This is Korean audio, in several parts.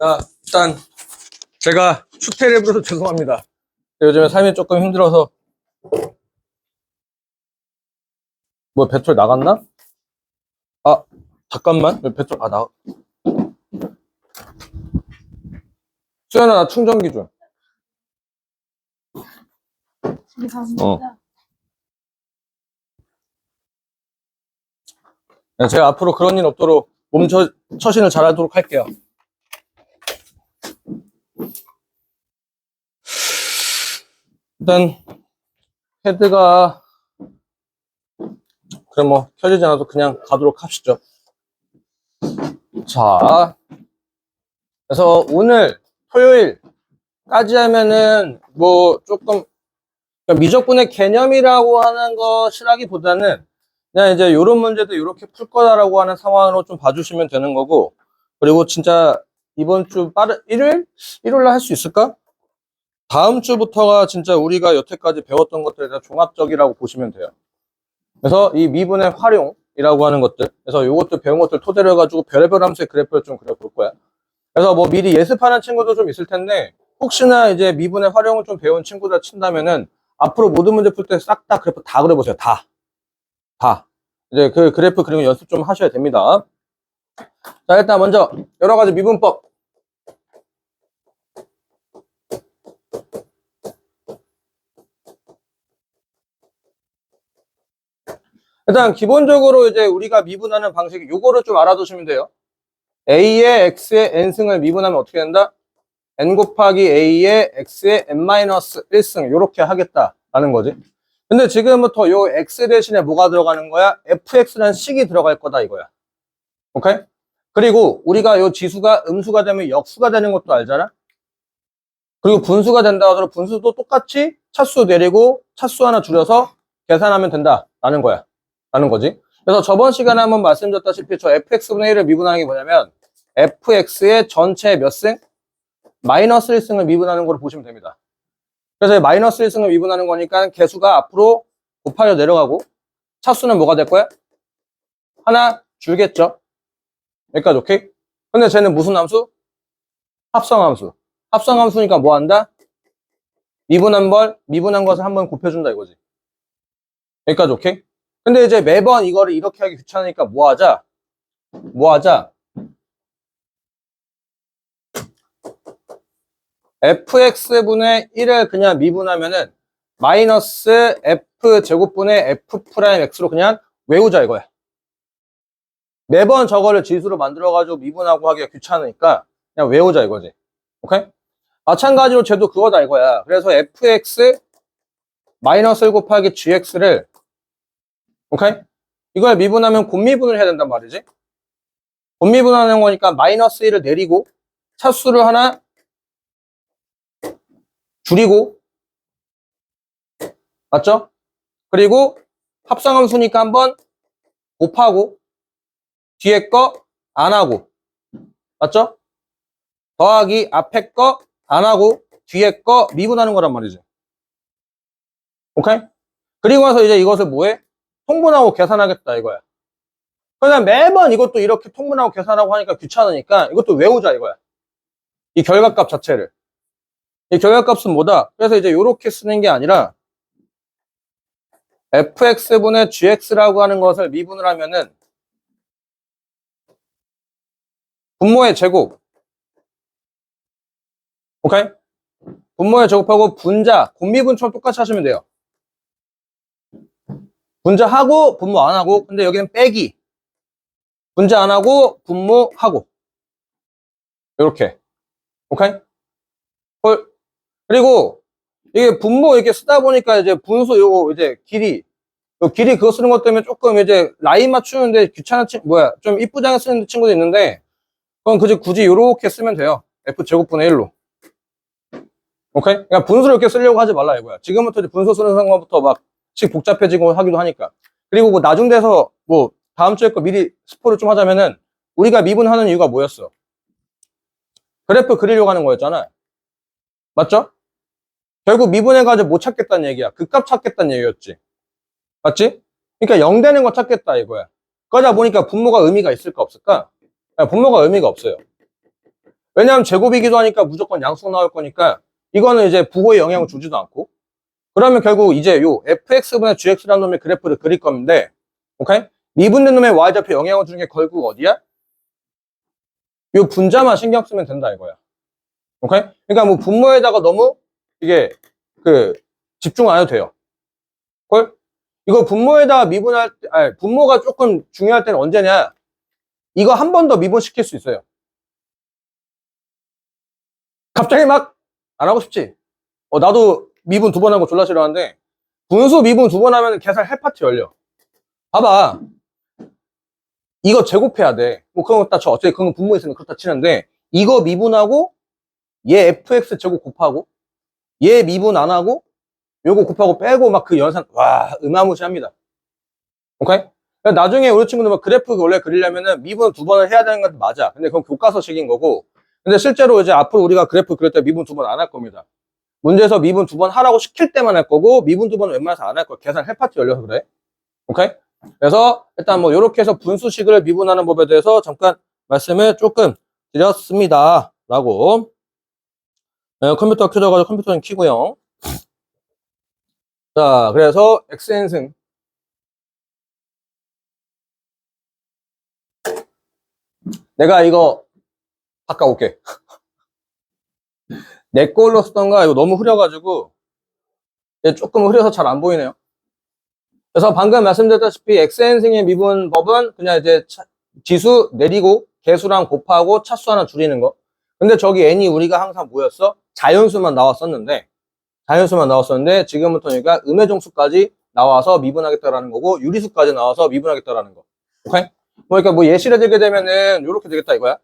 자, 일단 제가 추태를 부려서 죄송합니다. 요즘에 삶이 조금 힘들어서. 뭐 배터리 나갔나? 아, 잠깐만. 배터리 수연아, 나 충전기 좀. 감사합니다. 제가 앞으로 그런 일 없도록 처신을 잘하도록 할게요. 일단 헤드가 그럼 뭐 켜지지 않아도 그냥 가도록 합시죠. 자, 그래서 오늘 토요일까지 하면은 뭐 조금 미적분의 개념이라고 하는 것이라기보다는 그냥 이제 이런 문제도 이렇게 풀 거다라고 하는 상황으로 좀 봐주시면 되는 거고, 그리고 진짜 이번 주 일요일? 일요일날 할 수 있을까? 다음 주부터가 진짜 우리가 여태까지 배웠던 것들에 대한 종합적이라고 보시면 돼요. 그래서 이 미분의 활용이라고 하는 것들, 그래서 이것도 배운 것들 토대로 해가지고 별의별 함수의 그래프를 좀 그려볼 거야. 그래서 뭐 미리 예습하는 친구도 좀 있을 텐데, 혹시나 이제 미분의 활용을 좀 배운 친구들 친다면은 앞으로 모든 문제 풀 때 싹 다 그래프 다 그려보세요. 다. 이제 그 그래프 그리고 연습 좀 하셔야 됩니다. 자, 일단 먼저 여러 가지 미분법. 일단 기본적으로 이제 우리가 미분하는 방식이 요거를 좀 알아두시면 돼요. A의 X의 N승을 미분하면 어떻게 된다? N 곱하기 A의 X의 N-1승 요렇게 하겠다라는 거지. 근데 지금부터 요 X 대신에 뭐가 들어가는 거야? FX라는 식이 들어갈 거다 이거야. 오케이? 그리고 우리가 요 지수가 음수가 되면 역수가 되는 것도 알잖아? 그리고 분수가 된다 하더라도 분수도 똑같이 차수 내리고 차수 하나 줄여서 계산하면 된다라는 거야. 라는 거지. 그래서 저번 시간에 한번 말씀드렸다시피 저 fx분의 1을 미분하는 게 뭐냐면 fx의 전체 몇 승? 마이너스 1승을 미분하는 거로 보시면 됩니다. 그래서 마이너스 1승을 미분하는 거니까 개수가 앞으로 곱하여 내려가고 차수는 뭐가 될 거야? 하나 줄겠죠. 여기까지 오케이? 근데 쟤는 무슨 함수? 합성함수. 합성함수니까 뭐 한다? 미분한 것을 한번 곱해준다 이거지. 여기까지 오케이? 근데 이제 매번 이거를 이렇게 하기 귀찮으니까 뭐 하자? fx분의 1을 그냥 미분하면은 마이너스 f제곱분의 f'x로 그냥 외우자 이거야. 매번 저거를 지수로 만들어가지고 미분하고 하기가 귀찮으니까 그냥 외우자 이거지. 오케이? 마찬가지로 쟤도 그거다 이거야. 그래서 fx 마이너스 1 곱하기 gx를 오케이? 이걸 미분하면 곱미분을 해야 된단 말이지. 곱미분하는 거니까 마이너스 1을 내리고 차수를 하나 줄이고 맞죠? 그리고 합성함수니까 한번 곱하고 뒤에 거 안 하고 맞죠? 더하기 앞에 거 안 하고 뒤에 거 미분하는 거란 말이지. 오케이? 그리고 나서 이제 이것을 뭐해? 통분하고 계산하겠다 이거야. 그냥 매번 이것도 이렇게 통분하고 계산하고 하니까 귀찮으니까 이것도 외우자 이거야. 이 결과값 자체를. 이 결과값은 뭐다? 그래서 이제 이렇게 쓰는 게 아니라 fx분의 gx라고 하는 것을 미분을 하면은 분모의 제곱 오케이? 분모의 제곱하고 분자 곱미분처럼 똑같이 하시면 돼요. 분자하고 분모 안 하고 근데 여기는 빼기 분자 안 하고 분모 하고 이렇게 오케이? 헐. 그리고 이게 분모 이렇게 쓰다 보니까 이제 분수 요거 이제 길이 그거 쓰는 것 때문에 조금 이제 라인 맞추는데 귀찮은 좀 이쁘장하게 쓰는 친구도 있는데 그건 굳이 요렇게 쓰면 돼요. f제곱분의 1로 오케이? 그러니까 분수를 이렇게 쓰려고 하지 말라 이거야. 지금부터 이제 분수 쓰는 상황부터 막 식 복잡해지고 하기도 하니까. 그리고 뭐 나중 돼서 뭐 다음 주에 거 미리 스포를 좀 하자면은 우리가 미분하는 이유가 뭐였어? 그래프 그리려고 하는 거였잖아. 맞죠? 결국 미분해가지고 못 찾겠다는 얘기야. 극값 찾겠다는 얘기였지. 맞지? 그러니까 0 되는 거 찾겠다 이거야. 그러다 보니까 분모가 의미가 있을까 없을까? 분모가 의미가 없어요. 왜냐하면 제곱이기도 하니까 무조건 양수가 나올 거니까 이거는 이제 부호에 영향을 주지도 않고 그러면 결국 이제 요 fx분의 gx라는 놈의 그래프를 그릴 건데 오케이? 미분된 놈의 y좌표 영향을 주는 게 결국 어디야? 요 분자만 신경 쓰면 된다 이거야. 오케이? 그러니까 뭐 분모에다가 너무 이게 집중 안 해도 돼요. 걸? 이거 분모에다가 미분할 때, 아니, 분모가 조금 중요할 때는 언제냐? 이거 한 번 더 미분시킬 수 있어요. 갑자기 막 안 하고 싶지? 나도 미분 2번 하고 졸라 싫어하는데 분수 미분 2번 하면 계산 할 파트 열려. 봐봐. 이거 제곱해야 돼. 뭐 그런 거 딱 어차피 그건 분모에 있으면 그렇다 치는데 이거 미분하고 얘 fx 제곱 곱하고 얘 미분 안 하고 요거 곱하고 빼고 막 그 연산 와 어마무시합니다. 오케이? 나중에 우리 친구들 막 그래프 원래 그리려면은 미분 2번을 해야 되는 건 맞아. 근데 그건 교과서식인 거고 근데 실제로 이제 앞으로 우리가 그래프 그릴 때 미분 2번 안 할 겁니다. 문제에서 미분 2번 하라고 시킬 때만 할 거고 미분 2번은 웬만해서 안 할 거야. 계산 할 파트 열려서 그래. 오케이? 그래서 일단 뭐 이렇게 해서 분수식을 미분하는 법에 대해서 잠깐 말씀을 조금 드렸습니다. 라고 컴퓨터가 켜져가지고 컴퓨터는 켜고요. 자, 그래서 xn승 내가 이거 바꿔올게. 내 걸로 쓰던가 이거 너무 흐려가지고 조금 흐려서 잘 안 보이네요. 그래서 방금 말씀드렸다시피 xn승의 미분 법은 그냥 이제 지수 내리고 개수랑 곱하고 차수 하나 줄이는 거. 근데 저기 n이 우리가 항상 뭐였어? 자연수만 나왔었는데 지금부터니까 음의 종수까지 나와서 미분하겠다라는 거고 유리수까지 나와서 미분하겠다라는 거. 오케이? 그러니까 뭐 예시를 들게 되면은 요렇게 되겠다 이거야.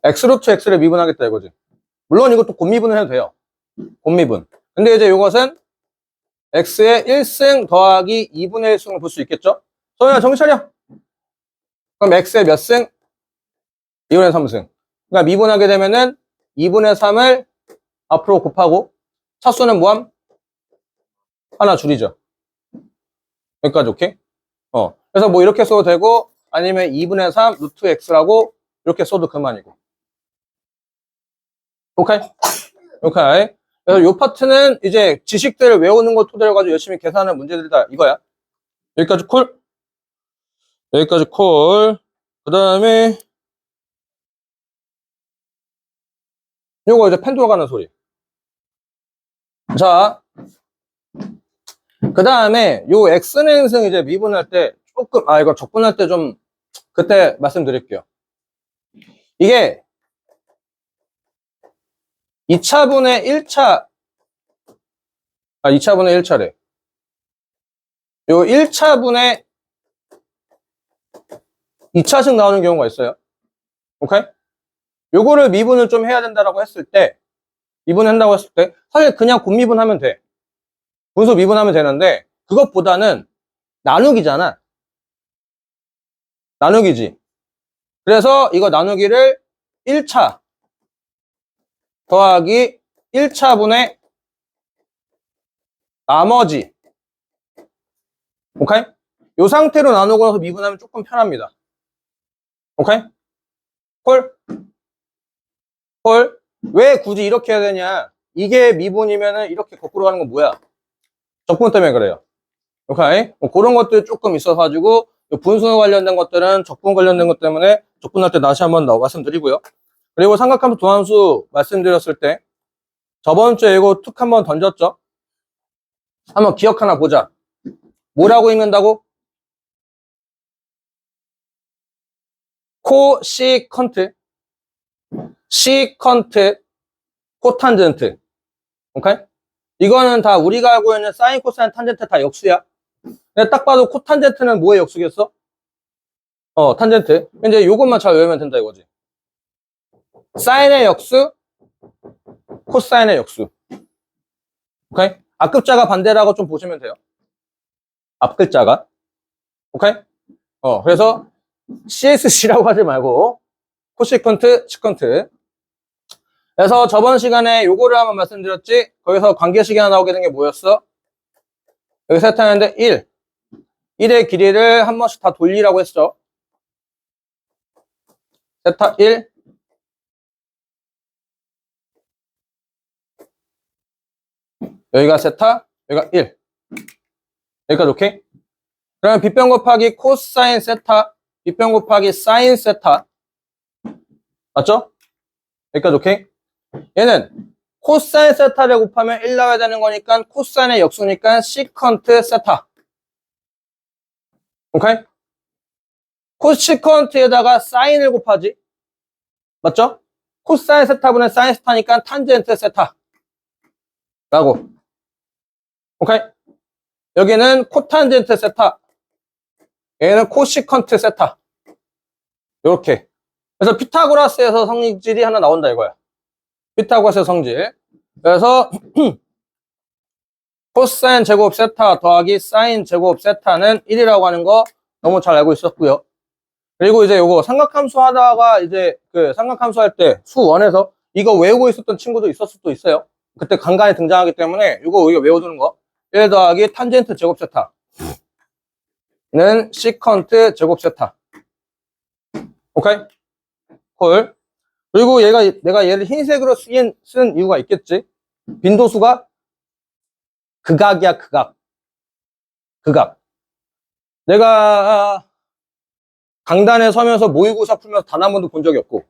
x루트 x를 미분하겠다 이거지. 물론 이것도 곱미분을 해도 돼요. 곱미분. 근데 이제 요것은 x의 1승 더하기 2분의 1승을 볼 수 있겠죠? 소연아 정신 차려. 그럼 x의 몇 승? 2분의 3승. 그러니까 미분하게 되면은 2분의 3을 앞으로 곱하고 차수는 뭐함? 하나 줄이죠. 여기까지 오케이? 그래서 뭐 이렇게 써도 되고 아니면 2분의 3 루트 x라고 이렇게 써도 그만이고. 오케이? 오케이. 그래서 요 파트는 이제 지식들을 외우는 거 토대로 가지고 열심히 계산하는 문제들이다 이거야. 여기까지 콜? 여기까지 콜. 그 다음에 요거 이제 펜 돌아가는 소리. 자, 그 다음에 요 x는승 이제 미분할 때 조금 이거 적분할 때 좀 그때 말씀드릴게요. 이게 2차분의 1차 2차분의 1차래. 요 1차분의 2차씩 나오는 경우가 있어요. 오케이? 요거를 미분을 좀 해야 된다라고 했을 때 미분한다고 했을 때 사실 그냥 곱미분하면 돼. 분수 미분하면 되는데 그것보다는 나누기잖아. 나누기지. 그래서 이거 나누기를 1차 더하기 1차분의 나머지. 오케이? 요 상태로 나누고 나서 미분하면 조금 편합니다. 오케이? 콜? 콜? 왜 굳이 이렇게 해야 되냐? 이게 미분이면은 이렇게 거꾸로 가는 건 뭐야? 적분 때문에 그래요. 오케이? 뭐 그런 것들 조금 있어가지고 분수 관련된 것들은 적분 관련된 것 때문에 적분할 때 다시 한번 말씀드리고요. 그리고 삼각함수 도함수 말씀드렸을 때 저번 주에 이거 툭 한번 던졌죠? 한번 기억 하나 보자. 뭐라고 읽는다고? 코시컨트, 시컨트, 코탄젠트. 오케이? 이거는 다 우리가 알고 있는 사인, 코사인, 탄젠트 다 역수야. 근데 딱 봐도 코탄젠트는 뭐의 역수겠어? 탄젠트. 이제 요것만 잘 외우면 된다 이거지. 사인의 역수, 코사인의 역수. 오케이? 앞글자가 반대라고 좀 보시면 돼요. 앞글자가. 오케이? 그래서 CSC라고 하지 말고 코시컨트, 시컨트. 그래서 저번 시간에 요거를 한번 말씀드렸지? 거기서 관계식이 하나 나오게 된 게 뭐였어? 여기 세타는데 1. 1의 길이를 한 번씩 다 돌리라고 했죠. 세타 1. 여기가 세타, 여기가 1. 여기까지 오케이? 그러면 빗변 곱하기 코사인 세타, 빗변 곱하기 사인 세타. 맞죠? 여기까지 오케이? 얘는 코사인 세타를 곱하면 1 나와야 되는 거니까 코사인의 역수니까 시컨트 세타. 오케이? 코시컨트에다가 사인을 곱하지. 맞죠? 코사인 세타분의 사인 세타니까 탄젠트 세타. 라고. 오케이? 여기는 코탄젠트 세타. 얘는 코시컨트 세타. 요렇게. 그래서 피타고라스에서 성질이 하나 나온다 이거야. 피타고라스의 성질. 그래서 코사인 제곱 세타 더하기 사인 제곱 세타는 1이라고 하는 거 너무 잘 알고 있었고요. 그리고 이제 요거 삼각함수 하다가 이제 그 삼각함수 할 때 수1에서 이거 외우고 있었던 친구도 있었을 수도 있어요. 그때 간간히 등장하기 때문에 이거 외워두는 거. 1 더하기 탄젠트 제곱 세타는 시컨트 제곱 세타. 오케이? 콜. 그리고 내가 얘를 흰색으로 쓴 이유가 있겠지. 빈도수가 극악이야, 극악. 극악. 내가 강단에 서면서 모의고사 풀면서 단 한 번도 본 적이 없고,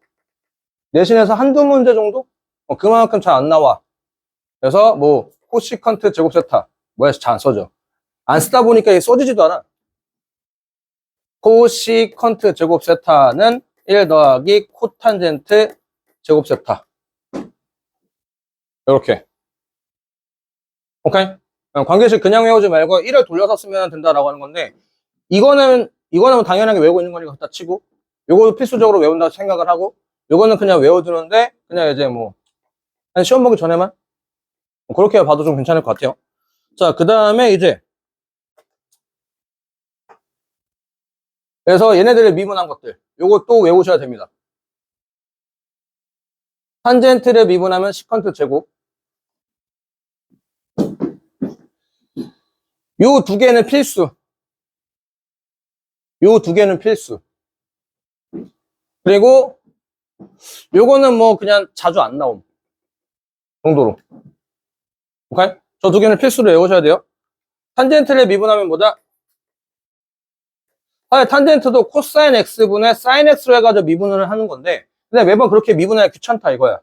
내신에서 한두 문제 정도? 그만큼 잘 안 나와. 그래서 코시컨트 제곱 세타. 잘 안 써져. 안 쓰다 보니까 써지지도 않아. 코시컨트 제곱 세타는 1 더하기 코탄젠트 제곱 세타. 이렇게. 오케이? 관계식 그냥 외우지 말고 1을 돌려서 쓰면 된다라고 하는 건데, 이거는 당연하게 외우고 있는 거니까 갖다 치고, 요거 필수적으로 외운다고 생각을 하고, 요거는 그냥 외워두는데, 그냥 이제 한 시험 보기 전에만? 그렇게 봐도 좀 괜찮을 것 같아요. 자, 그 다음에 이제, 그래서 얘네들의 미분한 것들, 요거 또 외우셔야 됩니다. 탄젠트를 미분하면 시컨트 제곱. 요 두 개는 필수. 요 두 개는 필수. 그리고 요거는 그냥 자주 안 나옴 정도로. 오케이? 저 두 개는 필수로 외우셔야 돼요. 탄젠트를 미분하면 뭐다? 탄젠트도 코사인 x분의 사인 x로 해가지고 미분을 하는 건데, 근데 매번 그렇게 미분하기 귀찮다 이거야.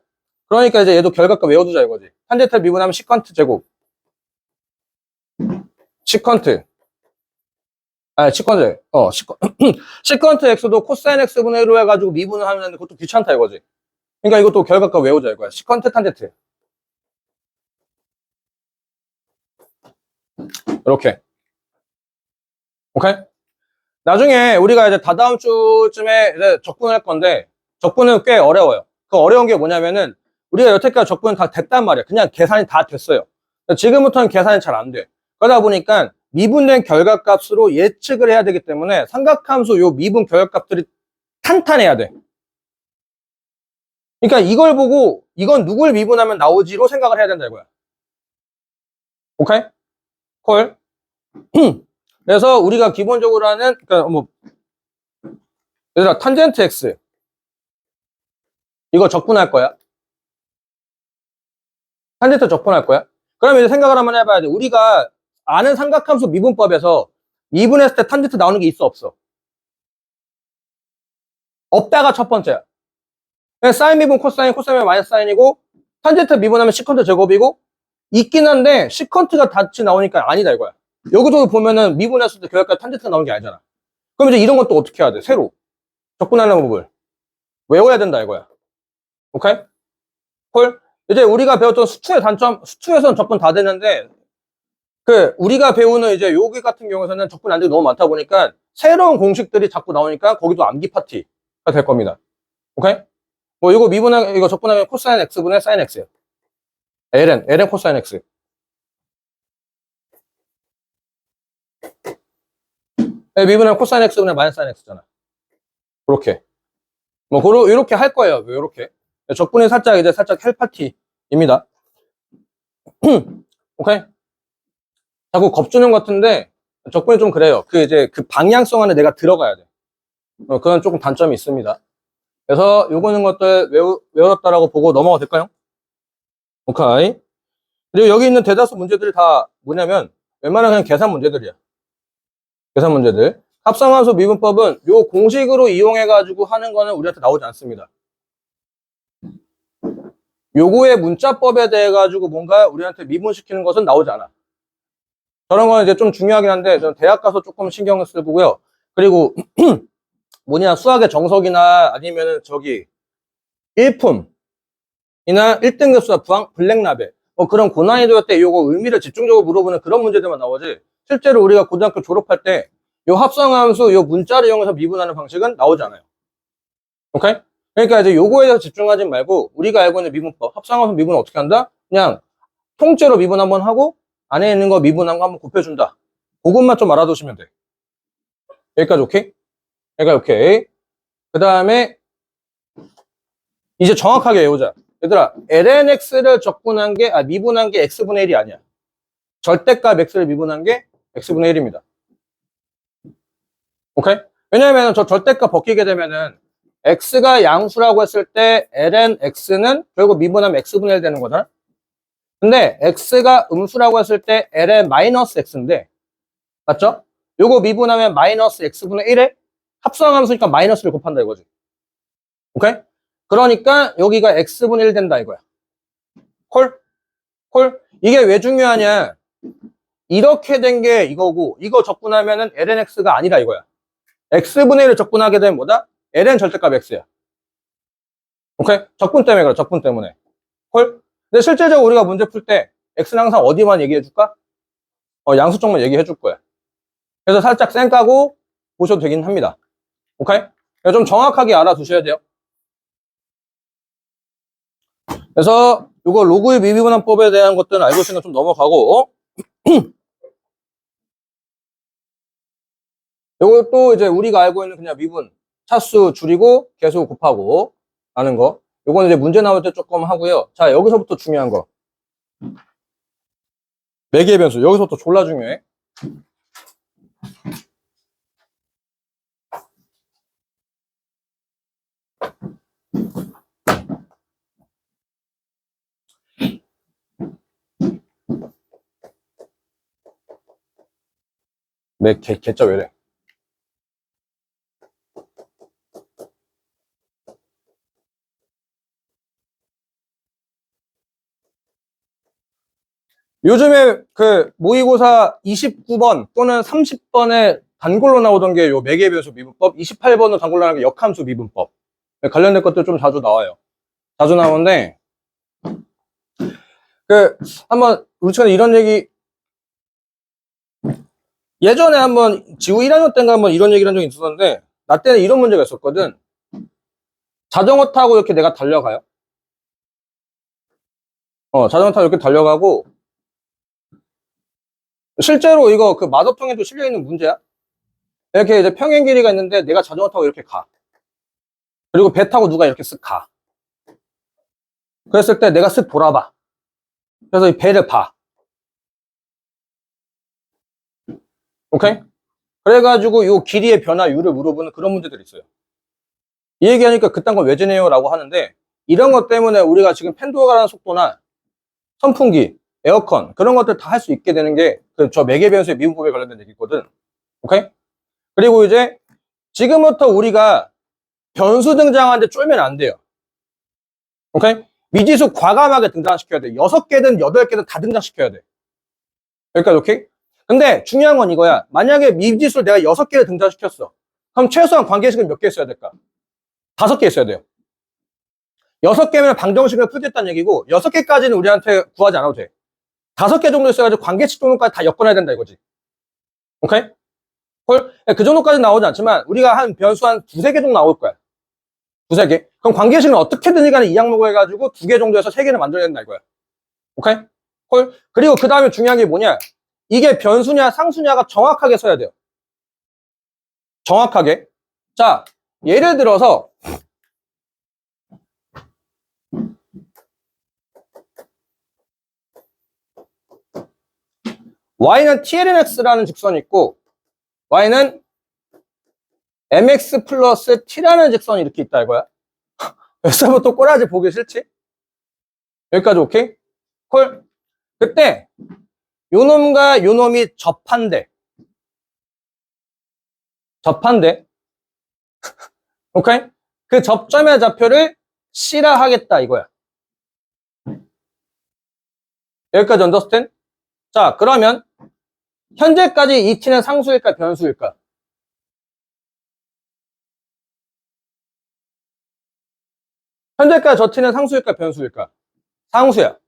그러니까 이제 얘도 결각값 외워두자 이거지. 탄젠트를 미분하면 시컨트 제곱. 시컨트 x도 코사인 x분의 1로 해가지고 미분을 하면 그것도 귀찮다 이거지. 그러니까 이것도 결각값 외우자 이거야. 시컨트 탄젠트. 이렇게. 오케이? 나중에 우리가 이제 다다음 주쯤에 이제 적분할 건데, 적분은 꽤 어려워요. 그 어려운 게 뭐냐면은, 우리가 여태까지 적분은 다 됐단 말이야. 그냥 계산이 다 됐어요. 지금부터는 계산이 잘 안 돼. 그러다 보니까 미분된 결과값으로 예측을 해야 되기 때문에 삼각함수 요 미분 결과값들이 탄탄해야 돼. 그러니까 이걸 보고 이건 누굴 미분하면 나오지로 생각을 해야 된다 이거야. 오케이? 콜. 그래서 우리가 기본적으로 하는, 그러니까 얘들아, 탄젠트 x 이거 적분할 거야. 탄젠트 적분할 거야. 그러면 이제 생각을 한번 해봐야 돼. 우리가 아는 삼각함수 미분법에서 미분했을 때 탄젠트 나오는 게 있어 없어? 없다가 첫 번째야. 사인 미분 코사인, 코사인 마이너스 사인이고, 탄젠트 미분하면 시컨트 제곱이고, 있긴 한데 시컨트가 같이 나오니까 아니다 이거야. 여기도 보면은 미분했을 때 결과까지 탄젠트가 나오는 게 아니잖아. 그럼 이제 이런 것도 어떻게 해야 돼? 새로 적분하는 법을 외워야 된다 이거야. 오케이? 콜? 이제 우리가 배웠던 수투의 단점, 수투에서는 적분 다 되는데, 우리가 배우는 이제 여기 같은 경우에서는 적분 안 되게 너무 많다 보니까 새로운 공식들이 자꾸 나오니까 거기도 암기 파티가 될 겁니다. 오케이? 이거 적분하면 코사인 x분의 사인 x예요. ln 코사인 x. 미분하면 코사인 x분의 마이너스 사인 x잖아. 그렇게. 요렇게 할 거예요. 요렇게. 적분이 살짝 헬 파티입니다. 오케이? 자꾸 겁주는 것 같은데, 적분이 좀 그래요. 그 방향성 안에 내가 들어가야 돼. 그런 조금 단점이 있습니다. 그래서 요거는 것들 외웠다라고 보고 넘어가도 될까요? 오케이. 그리고 여기 있는 대다수 문제들이 다 뭐냐면 웬만한 그냥 계산 문제들이야. 계산 문제들. 합성함수 미분법은 요 공식으로 이용해가지고 하는 거는 우리한테 나오지 않습니다. 요거의 문자법에 대해 가지고 뭔가 우리한테 미분시키는 것은 나오지 않아. 저런 거는 이제 좀 중요하긴 한데 저는 대학 가서 조금 신경을 쓰고요. 그리고 뭐냐 수학의 정석이나 아니면은 저기 일품이나 1등급 수학 블랙라벨 뭐 그런 고난이도 때 요거 의미를 집중적으로 물어보는 그런 문제들만 나오지 실제로 우리가 고등학교 졸업할 때 요 합성함수 요 문자를 이용해서 미분하는 방식은 나오지 않아요. 오케이? 그러니까 이제 요거에 대해서 집중하지 말고 우리가 알고 있는 미분법 합성함수 미분은 어떻게 한다? 그냥 통째로 미분 한번 하고 안에 있는 거 미분한 거 한번 곱해준다. 그것만 좀 알아두시면 돼. 여기까지 오케이? 여기까지 오케이. 그 다음에 이제 정확하게 외우자. 얘들아, lnx를 적분한 게, 미분한 게 x분의 1이 아니야. 절대값 x를 미분한 게 x분의 1입니다. 오케이? 왜냐면 저 절대값 벗기게 되면은 x가 양수라고 했을 때 lnx는 결국 미분하면 x분의 1 되는 거잖아. 근데 x가 음수라고 했을 때 ln-x인데 맞죠? 요거 미분하면 마이너스 x분의 1에 합성함수니까 마이너스를 곱한다 이거지. 오케이? 그러니까 여기가 x분의 1 된다 이거야. 콜? 콜? 이게 왜 중요하냐? 이렇게 된 게 이거고 이거 적분하면은 lnx가 아니라 이거야. x분의 1을 적분하게 되면 뭐다? ln 절대값 x야. 오케이? 적분 때문에 그래. 적분 때문에. 콜? 근데 실제적으로 우리가 문제 풀 때 x는 항상 어디만 얘기해 줄까? 양수 쪽만 얘기해 줄 거야. 그래서 살짝 쌩 까고 보셔도 되긴 합니다. 오케이? 좀 정확하게 알아두셔야 돼요. 그래서 이거 로그의 미분함법에 대한 것들은 알고 있으면 좀 넘어가고 이것도 이제 우리가 알고 있는 그냥 미분 차수 줄이고 개수 곱하고 하는 거 요거는 이제 문제 나올 때 조금 하고요. 자 여기서부터 중요한 거 매개의 변수 여기서부터 졸라 중요해. 개짜 왜래? 요즘에 그 모의고사 29번 또는 30번에 단골로 나오던 게 요 매개의 변수 미분법, 28번으로 단골로 나오는 게 역함수 미분법 관련된 것들 좀 자주 나와요. 자주 나오는데 한번 우리 친구 이런 얘기 예전에 한번 지구 1학년 때인가 한번 이런 얘기를 한 적이 있었는데 나 때는 이런 문제가 있었거든. 자전거 타고 이렇게 내가 달려가요. 자전거 타고 이렇게 달려가고 실제로 이거 그 마더통에도 실려있는 문제야. 이렇게 이제 평행 길이가 있는데 내가 자전거 타고 이렇게 가. 그리고 배 타고 누가 이렇게 쓱 가. 그랬을 때 내가 쓱 돌아봐. 그래서 이 배를 봐. 오케이? 그래가지고 이 길이의 변화율을 물어보는 그런 문제들이 있어요. 이 얘기하니까 그딴 걸 왜 지내요? 라고 하는데 이런 것 때문에 우리가 지금 팬 돌아가는 속도나 선풍기, 에어컨 그런 것들 다 할 수 있게 되는 게 저 매개 변수의 미분법에 관련된 얘기거든. 오케이? 그리고 이제 지금부터 우리가 변수 등장하는데 쫄면 안 돼요. 오케이? 미지수 과감하게 등장시켜야 돼. 6개든 8개든 다 등장시켜야 돼. 여기까지 오케이? 근데 중요한 건 이거야. 만약에 미지수를 내가 6개를 등장시켰어. 그럼 최소한 관계식은 몇 개 있어야 될까? 5개 있어야 돼요. 6개면 방정식을 풀겠다는 얘기고 6개까지는 우리한테 구하지 않아도 돼. 5개 정도 있어가지고 관계식 정도까지 다 엮어놔야 된다 이거지. 오케이? 그 정도까지 나오지 않지만 우리가 한 변수 한 2-3개 정도 나올 거야. 2-3개. 그럼 관계식은 어떻게든 간에 이 항목을 해가지고 2개 정도에서 3개를 만들어야 된다 이거야. 오케이? 그리고 그 다음에 중요한 게 뭐냐? 이게 변수냐 상수냐가 정확하게 써야 돼요. 정확하게. 자, 예를 들어서 y는 tlnx라는 직선이 있고 y는 mx 플러스 t라는 직선이 이렇게 있다 이거야. 여기서부터 꼬라지 보기 싫지? 여기까지 오케이? 콜. 그때 요놈과 요놈이 접한대. 오케이? 그 접점의 좌표를 C라 하겠다 이거야. 여기까지 언더스탠? 자, 그러면 현재까지 이 t는 상수일까 변수일까? 현재까지 저 t는 상수일까 변수일까? 상수야.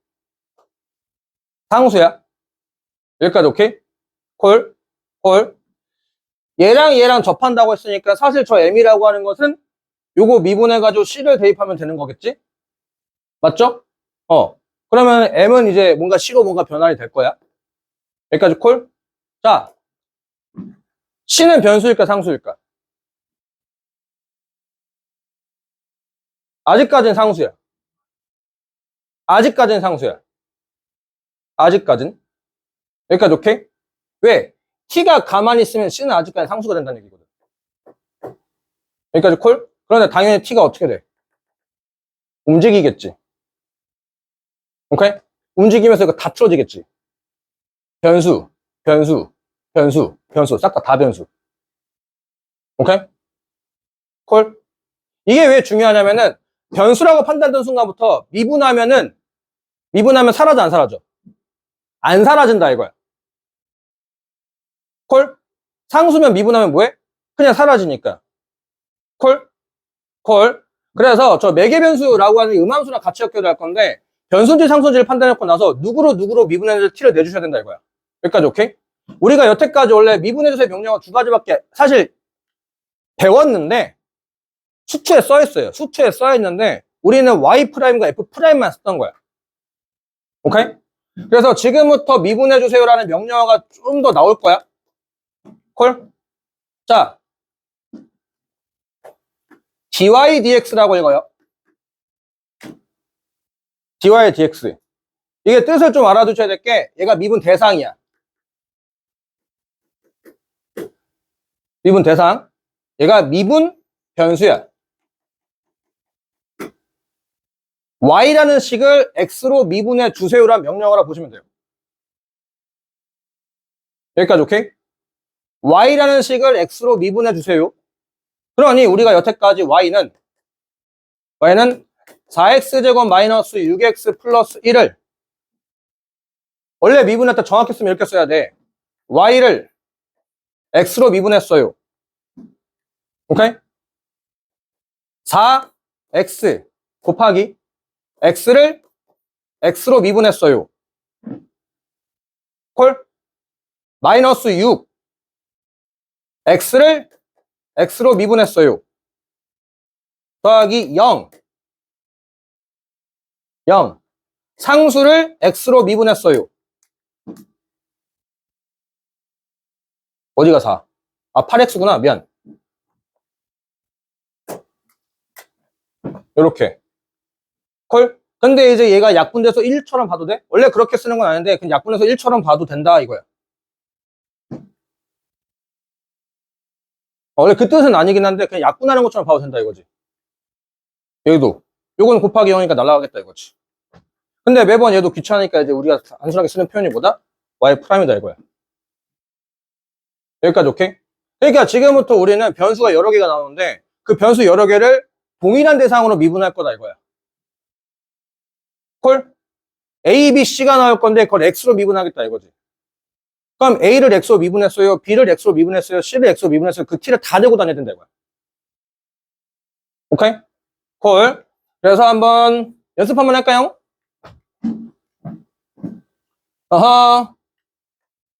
여기까지 오케이? 콜. 얘랑 접한다고 했으니까 사실 저 m이라고 하는 것은 요거 미분해가지고 c를 대입하면 되는 거겠지? 맞죠? 그러면 m은 이제 뭔가 c로 뭔가 변환이 될 거야. 여기까지 콜? 자, c는 변수일까 상수일까? 아직까지는 상수야. 여기까지 오케이? 왜? t가 가만히 있으면 c는 아직까지 상수가 된다는 얘기거든. 여기까지 콜? 그런데 당연히 t가 어떻게 돼? 움직이겠지. 오케이? 움직이면서 이거 다 틀어지겠지. 변수. 싹 다 변수. 오케이? 콜? 이게 왜 중요하냐면은 변수라고 판단된 순간부터 미분하면 사라져 안 사라져? 안 사라진다 이거야. 콜? 상수면 미분하면 뭐해? 그냥 사라지니까. 콜? 그래서 저 매개변수라고 하는 음함수랑 같이 엮여도 할 건데 변수인지 상수인지를 판단해놓고 나서 누구로 미분해서 t를 내주셔야 된다 이거야. 여기까지 오케이? 우리가 여태까지 원래 미분해주세요 명령어 두 가지밖에 사실 배웠는데 수투에 써있는데 우리는 y''과 f'만 썼던 거야. 오케이? 그래서 지금부터 미분해주세요라는 명령어가 좀 더 나올 거야. 콜? 자, dy dx라고 읽어요. dy dx. 이게 뜻을 좀 알아두셔야 될 게 얘가 미분 대상이야. 미분 대상. 얘가 미분 변수야. y라는 식을 x로 미분해 주세요라는 명령어라 보시면 돼요. 여기까지 오케이? y라는 식을 x로 미분해 주세요. 그러니 우리가 여태까지 y는 4x제곱 마이너스 6x 플러스 1을 원래 미분할 때 정확히 쓰면 이렇게 써야 돼. y를 x로 미분했어요. 오케이? 4x 곱하기 x를 x로 미분했어요. 콜? 마이너스 6 x를 x로 미분했어요. 더하기 0 상수를 x로 미분했어요. 어디가 4? 8x구나. 미안. 요렇게. 콜? 근데 이제 얘가 약분돼서 1처럼 봐도 돼? 원래 그렇게 쓰는 건 아닌데 그냥 약분해서 1처럼 봐도 된다 이거야. 원래 그 뜻은 아니긴 한데 그냥 약분하는 것처럼 봐도 된다 이거지. 여기도 요건 곱하기 0이니까 날아가겠다 이거지. 근데 매번 얘도 귀찮으니까 이제 우리가 단순하게 쓰는 표현이 뭐다? y''이다 이거야. 여기까지 오케이? 그러니까 지금부터 우리는 변수가 여러 개가 나오는데 그 변수 여러 개를 동일한 대상으로 미분할 거다 이거야. 콜? A, B, C가 나올 건데 그걸 X로 미분하겠다 이거지. 그럼 A를 X로 미분했어요. B를 X로 미분했어요. C를 X로 미분했어요. 그 T를 다 대고 다녀야 된다 이거야. 오케이? 콜. 그래서 한번 연습 한번 할까요? 어허.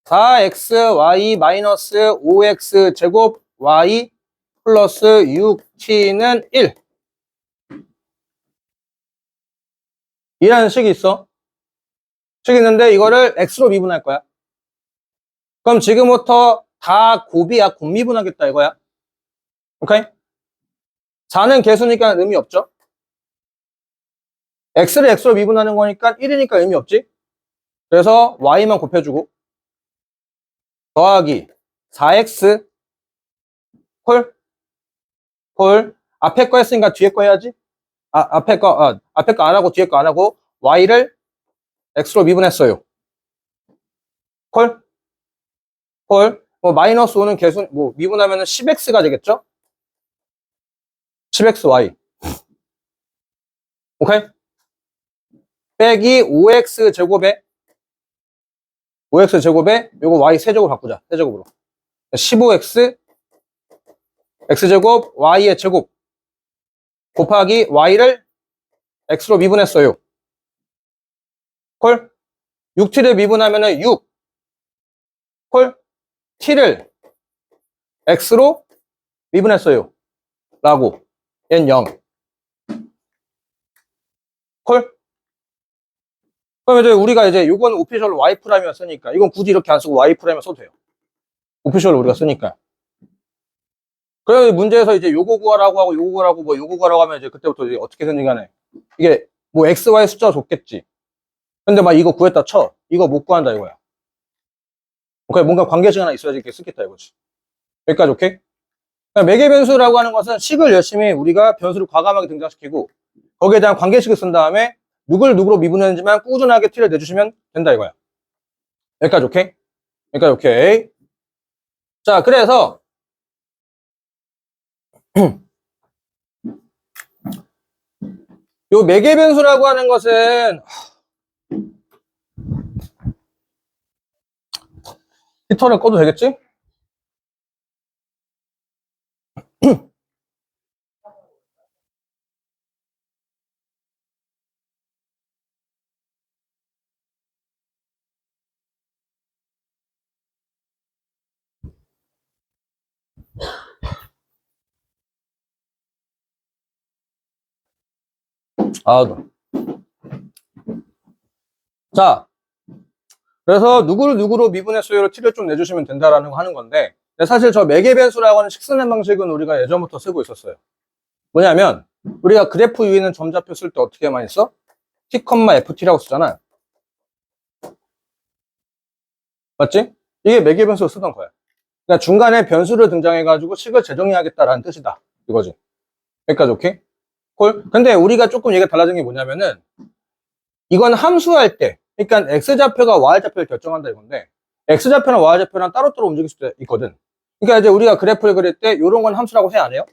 4xy 마이너스 5x 제곱 y 플러스 6t는 1 이라는 식이 있어. 식이 있는데 이거를 x로 미분할 거야. 그럼 지금부터 다 곱이야. 곱미분하겠다 이거야. 오케이? 4는 개수니까 의미 없죠. x를 x로 미분하는 거니까 1이니까 의미 없지. 그래서 y만 곱해주고 더하기 4x 콜 앞에 거 했으니까 뒤에 거 해야지. 앞에 거 안 하고 뒤에 거 안 하고 y를 x로 미분했어요. 콜 뭐 마이너스 5는 계속 뭐 미분하면은 10x가 되겠죠? 10xy. 오케이? 빼기 5x 제곱에 요거 y 세제곱 바꾸자. 세제곱으로. 15x x제곱 y의 제곱 곱하기 y를 x로 미분했어요. 콜 6t를 미분하면은 6 콜 t를 x로 미분했어요. 라고 얘는 0 콜 그럼 이제 우리가 이제 요건 오피셜로 y 프라임이었으니까 이건 굳이 이렇게 안 쓰고 y 프라임을 써도 돼요. 오피셜로 우리가 쓰니까. 그래서 문제에서 이제 요거 구하라고 하고 요거 구하라고 뭐 요거 구하라고 하면 이제 그때부터 이제 어떻게 되는지 간에 이게 뭐 x, y 숫자 줬겠지. 근데 막 이거 구했다 쳐. 이거 못 구한다 이거야. 오케이 뭔가 관계식 하나 있어야지 이렇게 쓰겠다 이거지. 여기까지 오케이? 그러니까 매개 변수라고 하는 것은 식을 열심히 우리가 변수를 과감하게 등장시키고 거기에 대한 관계식을 쓴 다음에 누구를 누구로 미분했는지만 꾸준하게 티를 내주시면 된다 이거야. 여기까지 오케이? 여기까지 오케이. 자 그래서 요 매개 변수라고 하는 것은 히터를 꺼도 되겠지? 자, 그래서 누구를 누구로 미분했어요로 티를 좀 내주시면 된다라는 거 하는 건데 사실 저 매개 변수라고 하는 식스낸 방식은 우리가 예전부터 쓰고 있었어요. 뭐냐면 우리가 그래프 위에 있는 점좌표 쓸 때 어떻게 많이 써? t, ft라고 쓰잖아. 맞지? 이게 매개 변수로 쓰던 거야. 그러니까 중간에 변수를 등장해가지고 식을 재정의하겠다라는 뜻이다. 이거지. 여기까지 오케이? 콜? 근데 우리가 조금 얘기가 달라진 게 뭐냐면은 이건 함수할 때 그러니까 x좌표가 y좌표를 결정한다 이건데 x좌표랑 y좌표랑 따로따로 움직일 수도 있거든. 그러니까 이제 우리가 그래프를 그릴 때 이런 건 함수라고 해 안 해요?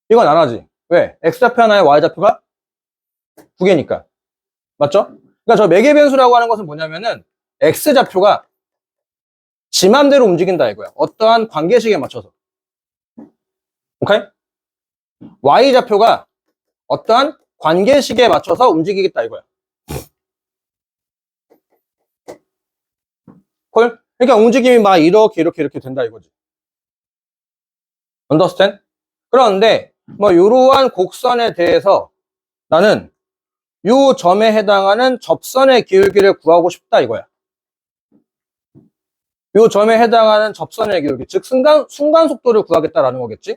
이건 안 하지. 왜? x좌표 하나에 y좌표가 두 개니까. 맞죠? 그러니까 저 매개 변수라고 하는 것은 뭐냐면은 x좌표가 지 맘대로 움직인다 이거야. 어떠한 관계식에 맞춰서. 오케이? y좌표가 어떠한 관계식에 맞춰서 움직이겠다 이거야. 콜? 그러니까 움직임이 막 이렇게 된다 이거지. understand? 그런데 뭐 이러한 곡선에 대해서 나는 요 점에 해당하는 접선의 기울기를 구하고 싶다 이거야. 요 점에 해당하는 접선의 기울기, 즉 순간 속도를 구하겠다라는 거겠지?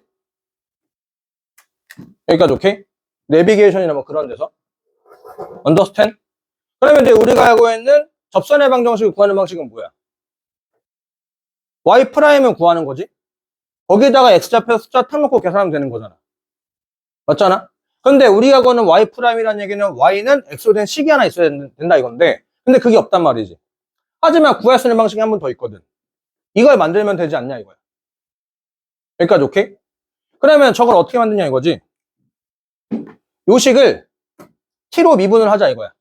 여기까지 오케이? 내비게이션이나 뭐 그런 데서 understand? 그러면 이제 우리가 알고 있는 접선의 방정식을 구하는 방식은 뭐야? y 프라임을 구하는 거지? 거기다가 x좌표 숫자 탁 놓고 계산하면 되는 거잖아. 맞잖아? 근데 우리가 거는 y 프라임이라는 얘기는 y는 x로 된 식이 하나 있어야 된다 이건데 근데 그게 없단 말이지. 하지만 구할 수 있는 방식이 한 번 더 있거든. 이걸 만들면 되지 않냐 이거야. 여기까지 오케이? 그러면 저걸 어떻게 만드냐 이거지. 요 식을 t로 미분을 하자 이거야.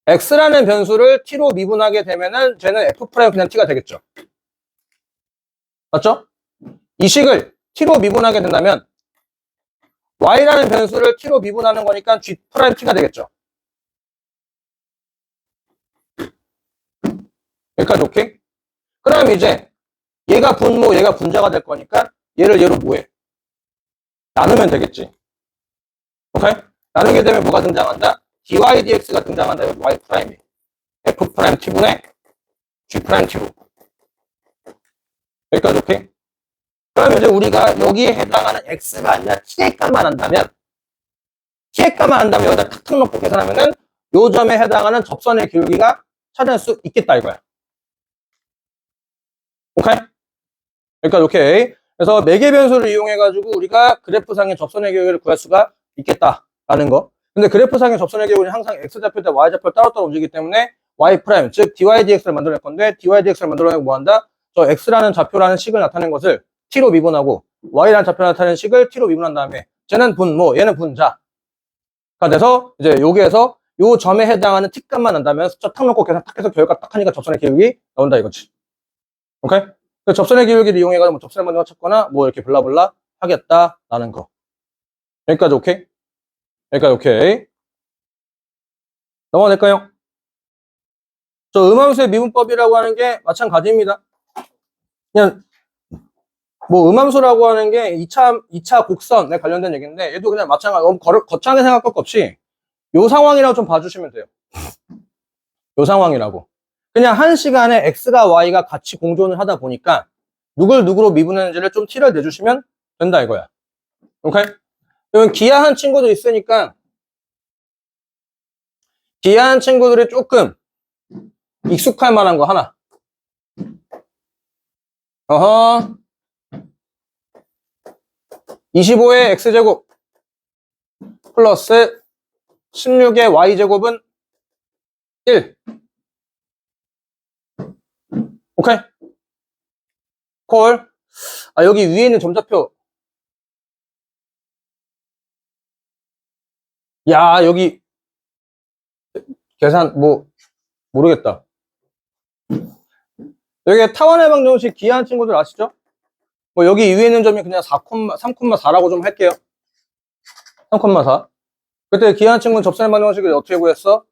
x라는 변수를 t로 미분하게 되면은 쟤는 f 프라임 그냥 t가 되겠죠. 맞죠? 이 식을 t로 미분하게 된다면 y라는 변수를 t로 미분하는 거니까 g 프라임 t가 되겠죠. 여기까지 오케이? 그럼 이제 얘가 분모, 얘가 분자가 될 거니까 얘를 얘로 뭐해? 나누면 되겠지. 오케이? 나누게 되면 뭐가 등장한다? dy dx가 등장한다. y 프라임이. f 프라임 t분의 g 프라임 t로. 여기까지 오케이? 그러면 이제 우리가 여기에 해당하는 x가 아니라 t의 값만 한다면 여기다 탁탁 놓고 계산하면은 요 점에 해당하는 접선의 기울기가 찾을 수 있겠다 이거야. 오케이? 그러니까 오케이. 그래서 매개 변수를 이용해가지고 우리가 그래프상의 접선의 기울기를 구할 수가 있겠다라는 거. 근데 그래프상의 접선의 기울기는 항상 x좌표 대 y좌표 따로따로 움직이기 때문에 y 프라임, 즉 dy dx를 만들어낼 건데 dy dx를 만들어내고 뭐한다? 저 x라는 좌표라는 식을 나타낸 것을 t로 미분하고 y라는 좌표를 나타낸 식을 t로 미분한 다음에 쟤는 분모, 얘는 분자가 돼서 이제 여기에서 요 점에 해당하는 t값만 난다면 숫자 탁 놓고 계산 탁 해서 결과 딱 하니까 접선의 기울기 나온다 이거지. 오케이? 그 접선의 기울기를 이용해가지고 뭐 접선의 반경을 찾거나 뭐 이렇게 블라블라 하겠다라는 거. 여기까지 오케이? 여기까지 오케이. 넘어가 될까요? 저 음함수의 미분법이라고 하는 게 마찬가지입니다. 그냥 뭐 음함수라고 하는 게 2차 곡선에 관련된 얘기인데 얘도 그냥 마찬가지 너무 거창하게 생각할 것 없이 요 상황이라고 좀 봐주시면 돼요. 요 상황이라고. 그냥 한 시간에 x가 y가 같이 공존을 하다 보니까 누굴 누구로 미분했는지를 좀 티를 내주시면 된다 이거야. 오케이? 그러면 기하한 친구도 있으니까 기하한 친구들이 조금 익숙할 만한 거 하나. 어허. 25의 x제곱 플러스 16의 y제곱은 1. 오케이? 콜. 아, 여기 위에 있는 점좌표. 야, 여기 계산 뭐 모르겠다. 여기 타원의 방정식 기하한 친구들 아시죠? 뭐 여기 위에 있는 점이 그냥 3,4라고 좀 할게요. 3,4. 그때 기하한 친구는 접선의 방정식을 어떻게 구했어?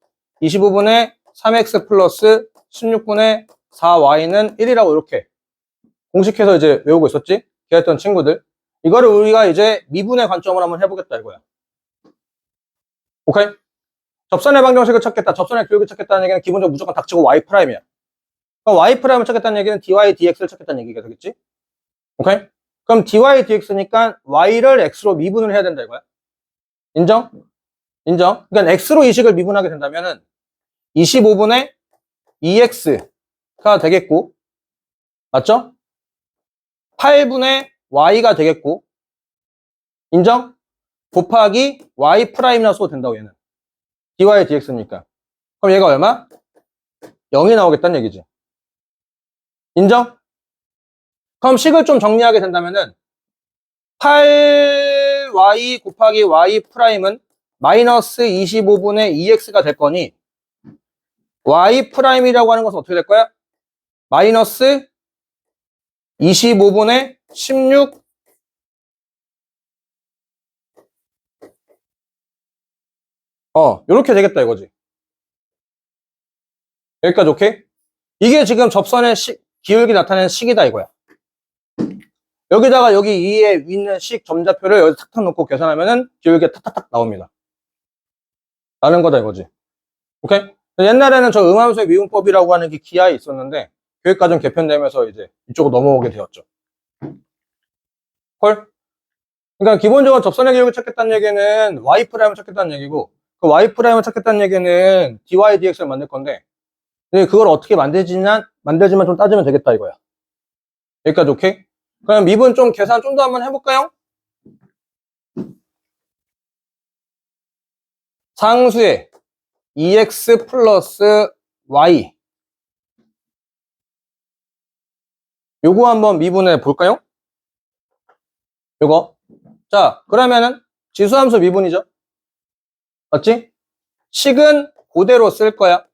25분의 3x 플러스 16분의 4y는 1이라고 이렇게 공식해서 이제 외우고 있었지? 기하했던 친구들. 이거를 우리가 이제 미분의 관점으로 한번 해보겠다 이거야. 오케이? 접선의 방정식을 찾겠다. 접선의 교육을 찾겠다는 얘기는 기본적으로 무조건 닥치고 y 프라임이야. 그럼 y 프라임을 찾겠다는 얘기는 dy dx를 찾겠다는 얘기가 되겠지? 오케이? 그럼 dy dx니까 y를 x로 미분을 해야 된다 이거야. 인정? 인정? 그러니까 x로 이 식을 미분하게 된다면은 25분의 2x가 되겠고, 맞죠? 8분의 y가 되겠고, 인정? 곱하기 y 프라임이나 써도 된다고 얘는. dy dx니까. 그럼 얘가 얼마? 0이 나오겠다는 얘기지. 인정? 그럼 식을 좀 정리하게 된다면은 8y 곱하기 y 프라임은 마이너스 25분의 2x가 될 거니 y 프라임이라고 하는 것은 어떻게 될 거야? 마이너스 25분의 16 요렇게 되겠다 이거지. 여기까지 오케이? 이게 지금 접선의 기울기 나타내는 식이다 이거야. 여기다가 여기 2에 있는 식 점좌표를 여기 탁탁 놓고 계산하면은 기울기가 탁탁탁 나옵니다. 라는 거다 이거지. 오케이? 옛날에는 저 음함수의 미분법이라고 하는 게 기하에 있었는데 교육과정 개편되면서 이제 이쪽으로 넘어오게 되었죠. 헐? 그러니까 기본적으로 접선의 기울기를 찾겠다는 얘기는 y 프라임을 찾겠다는 얘기고 그 y 프라임을 찾겠다는 얘기는 dy dx를 만들 건데 그걸 어떻게 만들지만 좀 따지면 되겠다 이거야. 여기까지 오케이? 그럼 미분 좀 계산 좀 더 한번 해볼까요? 상수의 2x 플러스 y 요거 한번 미분해 볼까요? 요거. 자, 그러면은 지수함수 미분이죠. 맞지? 식은 그대로 쓸 거야.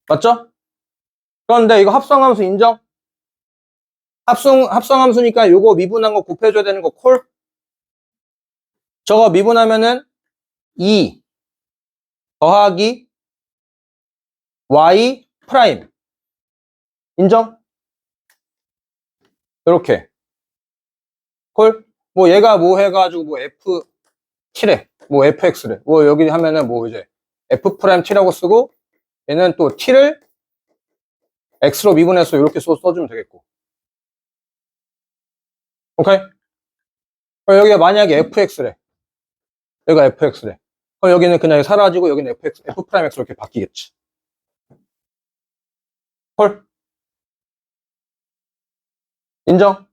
맞죠? 그런데 이거 합성함수 인정? 합성함수니까 요거 미분한 거 곱해줘야 되는 거 콜? 저거 미분하면은 2 더하기 y 프라임. 인정? 이렇게. 콜? 뭐 얘가 뭐 해가지고 뭐 f7래. 뭐 fx래. 뭐 여기 하면은 뭐 이제 f 프라임 t라고 쓰고 얘는 또 t를 x로 미분해서 이렇게 써주면 되겠고. 오케이? 그럼 여기가 만약에 fx래. 여기가 fx래. 그럼 여기는 그냥 사라지고 여기는 f 프라임 x로 이렇게 바뀌겠지. 헐? 인정?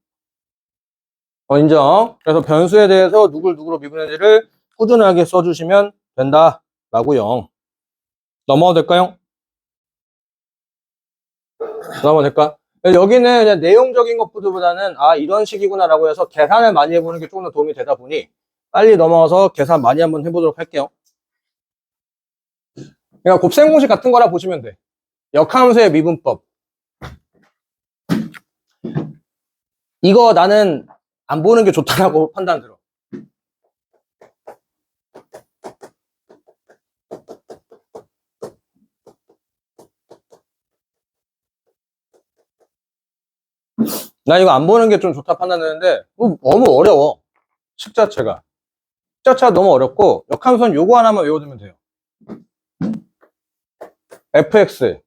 인정. 그래서 변수에 대해서 누구로 미분했는지를 꾸준하게 써주시면 된다라고요. 넘어가도 될까요? 넘어가도 될까? 여기는 그냥 내용적인 것보다는 이런 식이구나라고 해서 계산을 많이 해보는 게 조금 더 도움이 되다 보니 빨리 넘어가서 계산 많이 한번 해보도록 할게요. 그러니까 곱셈 공식 같은 거라 보시면 돼. 역함수의 미분법. 이거 나는 안 보는 게 좋다라고 판단 들어. 나 이거 안 보는 게 좀 좋다 판단되는데 너무 어려워. 식 자체가. 식 자체가 너무 어렵고 역함수는 요거 하나만 외워두면 돼요. fx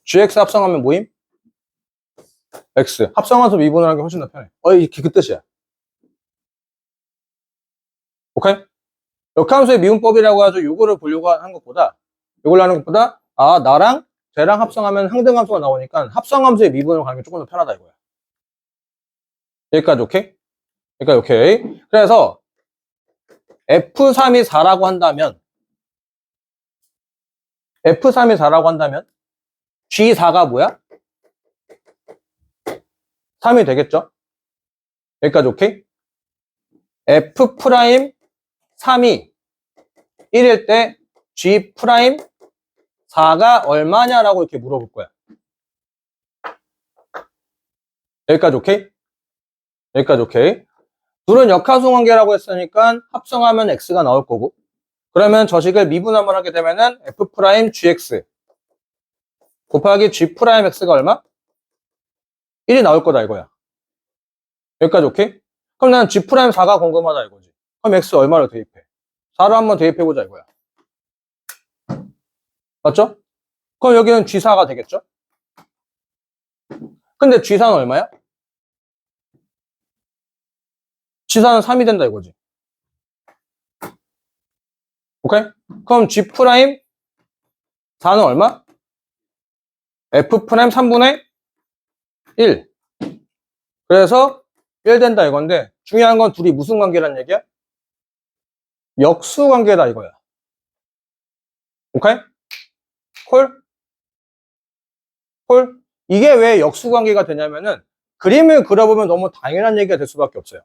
gx 합성하면 뭐임? x. 합성함수 미분을 하는 게 훨씬 더 편해. 이게 그 뜻이야. 오케이? 역함수의 미분법이라고 하죠. 요거를 보려고 하는 것보다 나랑 쟤랑 합성하면 항등함수가 나오니까 합성함수의 미분을 가는 게 조금 더 편하다 이거야. 여기까지 오케이? 여기까지 오케이. 그래서 F3이 4라고 한다면 G4가 뭐야? 3이 되겠죠? 여기까지 오케이? F'3이 1일 때 G'4가 얼마냐라고 이렇게 물어볼 거야. 여기까지 오케이? 여기까지 오케이? 둘은 역함수 관계라고 했으니까 합성하면 X가 나올 거고, 그러면 저 식을 미분 한번 하게 되면은 F'GX 곱하기 G'X가 얼마? 1이 나올 거다 이거야. 여기까지 오케이? 그럼 난 G'4가 궁금하다 이거지. 그럼 X 얼마를 대입해? 4로 한번 대입해보자 이거야. 맞죠? 그럼 여기는 G4가 되겠죠? 근데 G4는 얼마야? G4는 3이 된다 이거지. 오케이? 그럼 G'4는 얼마? F' 3분의 1. 그래서 1 된다 이건데, 중요한 건 둘이 무슨 관계란 얘기야? 역수 관계다 이거야. 오케이? 콜? 이게 왜 역수 관계가 되냐면은 그림을 그려보면 너무 당연한 얘기가 될 수밖에 없어요.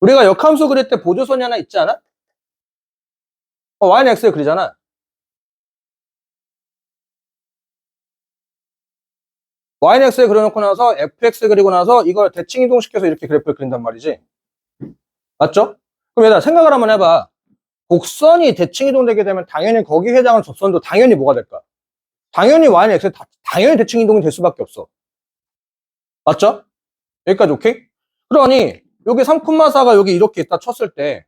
우리가 역함수 그릴 때 보조선이 하나 있지 않아? y는 x를 그리잖아. y는 x를 그려놓고 나서 fx 그리고 나서 이걸 대칭 이동시켜서 이렇게 그래프를 그린단 말이지. 맞죠? 그럼 얘들아 생각을 한번 해봐. 곡선이 대칭 이동되게 되면 당연히 거기에 해당하는 접선도 당연히 뭐가 될까? 당연히 y는 x에 당연히 대칭 이동이 될 수밖에 없어. 맞죠? 여기까지 오케이? 그러니 여기 3,4가 여기 이렇게 있다 쳤을 때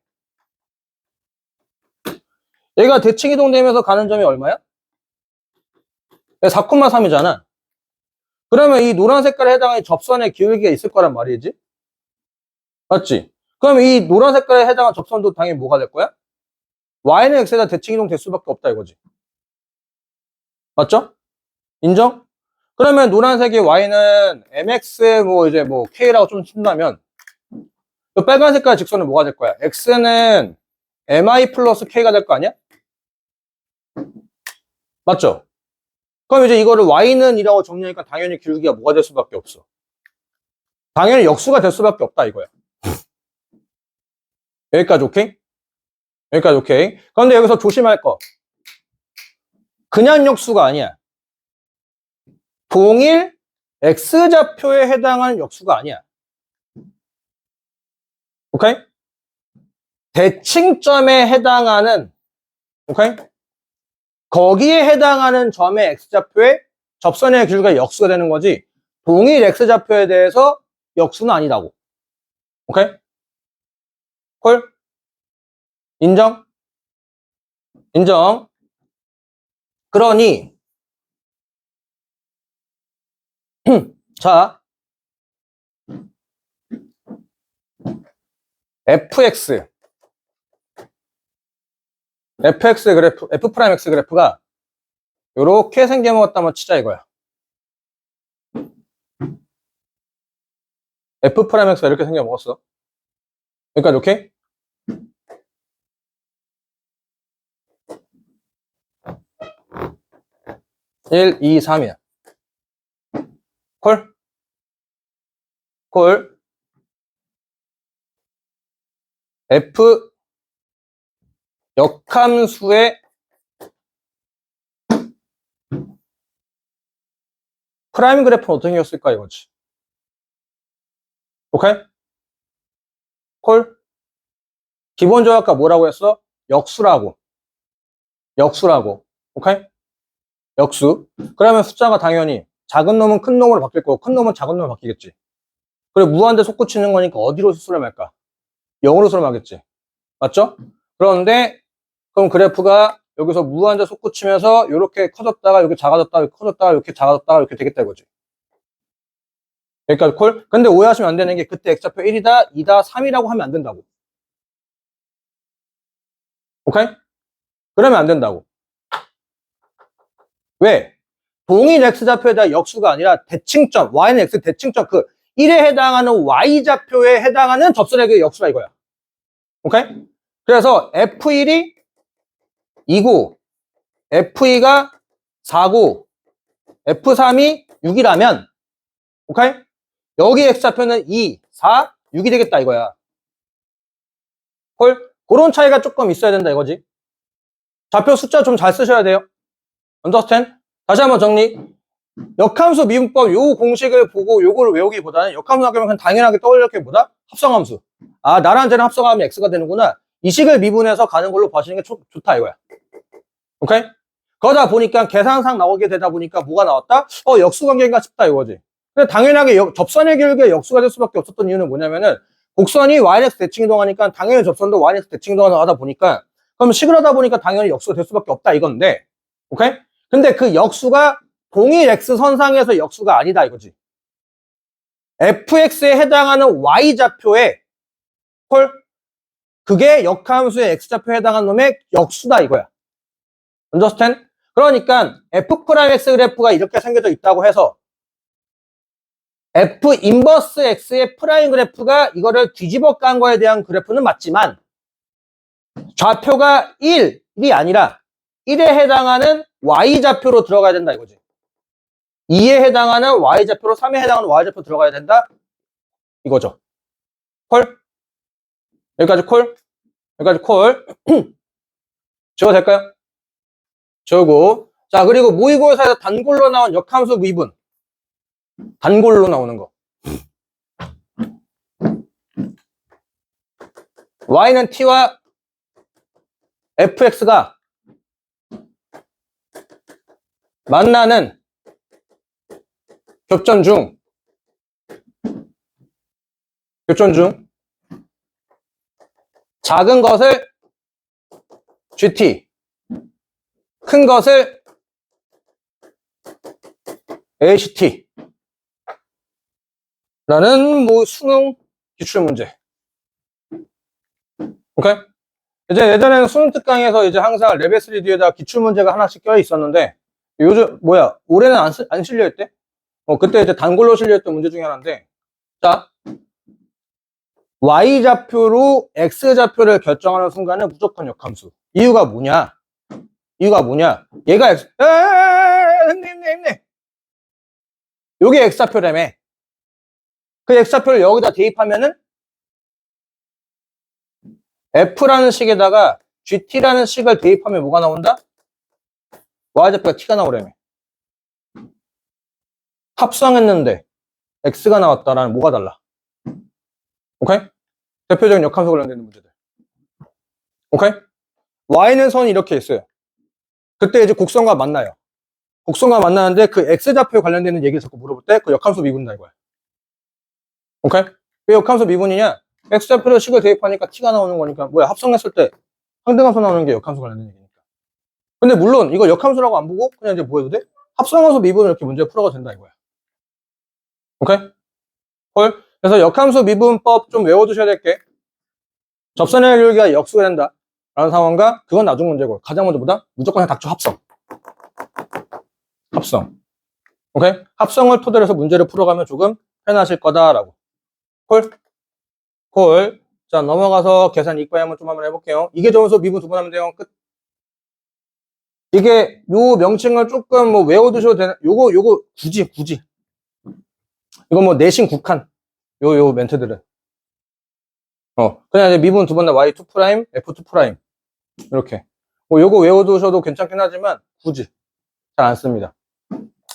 얘가 대칭 이동되면서 가는 점이 얼마야? 4,3이잖아. 그러면 이 노란 색깔에 해당하는 접선의 기울기가 있을 거란 말이지. 맞지? 그럼 이 노란 색깔에 해당하는 접선도 당연히 뭐가 될 거야? y는 x에다 대칭 이동 될 수밖에 없다 이거지. 맞죠? 인정? 그러면 노란색이 y는 mx k라고 좀 쓴다면 이 빨간 색깔 직선은 뭐가 될 거야? x는 mi 플러스 k가 될 거 아니야? 맞죠? 그럼 이제 이거를 y는 이라고 정리하니까 당연히 기울기가 뭐가 될 수밖에 없어. 당연히 역수가 될 수밖에 없다 이거야. 여기까지 오케이? 여기까지 오케이. 그런데 여기서 조심할 거. 그냥 역수가 아니야. 동일 x좌표에 해당하는 역수가 아니야. 오케이? 대칭점에 해당하는, 오케이? 거기에 해당하는 점의 x좌표에 접선의 기울기가 역수가 되는 거지, 동일 x좌표에 대해서 역수는 아니다고. 오케이? 콜? 인정? 인정? 그러니 자, fx 그래프, f'x 그래프가 요렇게 생겨먹었다 한번 치자 이거야. F'X가 이렇게 생겨 먹었어. 그러니까 이렇게 1, 2, 3이야. 콜? 콜. F 역함수의 프라임 그래프는 어떻게 생겼을까 이거지. 오케이? 콜? 기본적으로 아까 뭐라고 했어? 역수라고. 역수라고. 오케이? 역수. 그러면 숫자가 당연히 작은 놈은 큰 놈으로 바뀔 거고 큰 놈은 작은 놈으로 바뀌겠지. 그리고 무한대 솟구치는 거니까 어디로 수렴할까? 0으로 수렴하겠지. 맞죠? 그런데 그럼 그래프가 여기서 무한대 솟구치면서 이렇게 커졌다가 이렇게 작아졌다가 이렇게 커졌다가 이렇게 작아졌다가 이렇게 되겠다 이거지. 여기까지 콜? 근데 오해하시면 안 되는 게 그때 x좌표 1이다, 2다, 3이라고 하면 안 된다고. 오케이? 그러면 안 된다고. 왜? 동일 x좌표에다 역수가 아니라 대칭점, y는 x 대칭점 그 1에 해당하는 y좌표에 해당하는 접선의 역수라 이거야. 오케이? 그래서 f1이 2고 f2가 4고 f3이 6이라면 오케이? 여기 x좌표는 2, 4, 6이 되겠다 이거야. 헐? 그런 차이가 조금 있어야 된다 이거지. 좌표 숫자 좀 잘 쓰셔야 돼요. understand? 다시 한번 정리. 역함수 미분법 요 공식을 보고 요거를 외우기보다는 역함수 하면 그냥 당연하게 떠올렸기보다 합성함수. 아, 나랑 쟤랑 합성하면 x가 되는구나. 이 식을 미분해서 가는 걸로 봐시는 게 좋다 이거야. 오케이? 그러다 보니까 계산상 나오게 되다 보니까 뭐가 나왔다? 역수관계인가 싶다 이거지. 근데 당연하게 접선의 길게 역수가 될 수밖에 없었던 이유는 뭐냐면은 곡선이 yx 대칭이동하니까 당연히 접선도 yx 대칭이동하다 보니까 그럼 식을 하다 보니까 당연히 역수가 될 수밖에 없다 이건데 오케이? 근데 그 역수가 동일 x선상에서 역수가 아니다 이거지. fx에 해당하는 y좌표에 콜 그게 역함수의 x좌표에 해당하는 놈의 역수다 이거야. understand? 그러니까 f'x 그래프가 이렇게 생겨져 있다고 해서 f 인버스 x의 프라임 그래프가 이거를 뒤집어 깐 거에 대한 그래프는 맞지만 좌표가 1이 아니라 1에 해당하는 y좌표로 들어가야 된다 이거지. 2에 해당하는 y좌표로 3에 해당하는 y좌표 들어가야 된다 이거죠. 콜? 여기까지 콜? 여기까지 콜? 지워도 될까요? 지우고 자 그리고 모의고사에서 단골로 나온 역함수 미분 단골로 나오는 거 y는 t와 fx가 만나는 교점 중 작은 것을 gt 큰 것을 act 라는 수능 기출문제. 오케이? 이제 예전에는 수능 특강에서 이제 항상 레벨 3 뒤에다 기출문제가 하나씩 껴 있었는데 요즘 올해는 안 실려 있대? 그때 이제 단골로 실려 있던 문제 중에 하나인데 자 y좌표로 x좌표를 결정하는 순간은 무조건 역함수. 이유가 뭐냐? 얘가 x 힘내 요게 x좌표라며. 그 x좌표를 여기다 대입하면은 f라는 식에다가 gt라는 식을 대입하면 뭐가 나온다? y좌표가 t가 나오라며. 합성했는데 x가 나왔다라는 뭐가 달라? 오케이? 대표적인 역함수 관련되는 문제들. 오케이? y는 선이 이렇게 있어요. 그때 이제 곡선과 만나요. 곡선과 만나는데 그 x좌표에 관련되는 얘기를 자꾸 물어볼 때 그 역함수 미분이다 이거야. 오케이? 왜 역함수 미분이냐? x좌표로 식을 대입하니까 t가 나오는 거니까 합성했을 때 상등함수 나오는 게 역함수 관련된 얘기니까. 근데 물론 이거 역함수라고 안 보고 그냥 이제 뭐 해도 돼? 합성함수 미분을 이렇게 문제 풀어도 된다 이거야. 오케이? 헐? 그래서 역함수 미분법 좀 외워두셔야 될 게 접선의 열기가 역수가 된다 라는 상황과 그건 나중 문제고 가장 먼저 무조건 그냥 닥쳐 합성. 오케이? 합성을 토대로 해서 문제를 풀어가면 조금 편하실 거다라고. 콜? 콜. 자, 넘어가서 계산 이과에 한번 해볼게요. 이게 점수 미분 두 번 하면 돼요. 끝. 이게 요 명칭을 조금 뭐 외워두셔도 되는, 요거 굳이. 이거 뭐 내신 국한. 요 멘트들은. 그냥 이제 미분 두 번 다 y2 프라임, f2 프라임. 이렇게. 뭐 요거 외워두셔도 괜찮긴 하지만 굳이 잘 안 씁니다.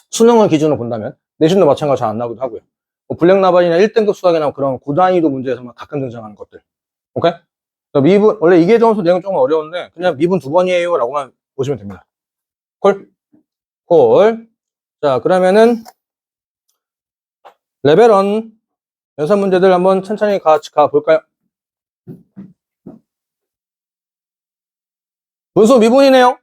수능을 기준으로 본다면 내신도 마찬가지로 잘 안 나오기도 하고요. 뭐 블랙라반이나 1등급 수학이나 그런 고난이도 문제에서만 가끔 등장하는 것들. 오케이? 미분, 원래 이게 점수 내용 조금 어려운데 그냥 미분 두 번이에요 라고만 보시면 됩니다. 콜? 콜. 자, 그러면은 레벨 1 연산 문제들 한번 천천히 같이 가볼까요? 분수 미분이네요.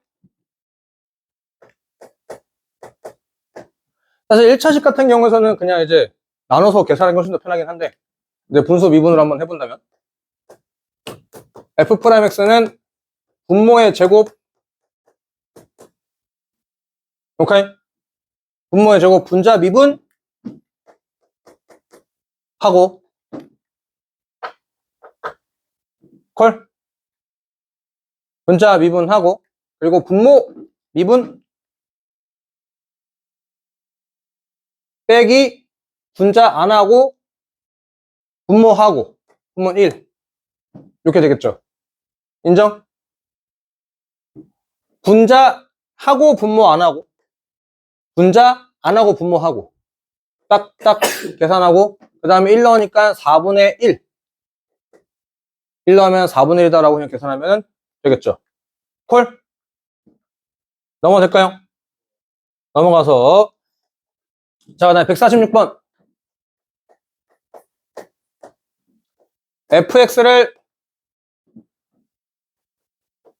사실 1차식 같은 경우에서는 그냥 이제 나눠서 계산하는 게 훨씬 더 편하긴 한데 이제 분수 미분으로 한번 해본다면 f'x는 분모의 제곱, 오케이? 분모의 제곱 분자 미분 하고 콜? 분자 미분하고 그리고 분모 미분 빼기 분자 안 하고 분모하고 분모 1 이렇게 되겠죠. 인정? 분자 하고 분모 안 하고 분자 안 하고 분모하고 딱딱 계산하고 그 다음에 1 넣으니까 4분의 1 1 넣으면 4분의 1이다 라고 그냥 계산하면 되겠죠. 콜? 넘어도 될까요? 넘어가서 자, 그 다음에 146번 fx를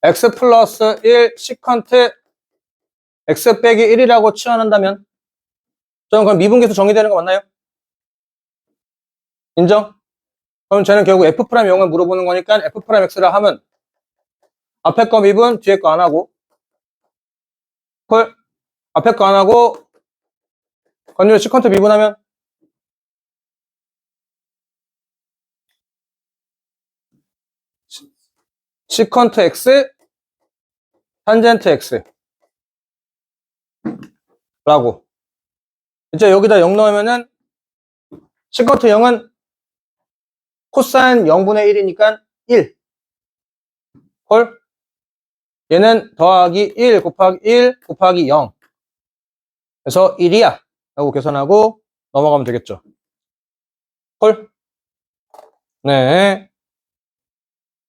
x 플러스 1 시컨트 x 빼기 1이라고 치환한다면 저는 그럼 미분계수 정의되는 거 맞나요? 인정? 그럼 쟤는 결국 f'0을 물어보는 거니까 f'x라 하면 앞에 거 미분 뒤에 거 안 하고 콜 앞에 거 안 하고 건율 시컨트 미분하면 시컨트 x 탄젠트 x 라고 이제 여기다 0 넣으면은 시컨트 0은 코사인 0분의 1이니까 1 콜 얘는 더하기 1 곱하기 1 곱하기 0 그래서 1이야 라고 계산하고 넘어가면 되겠죠. 콜? 네.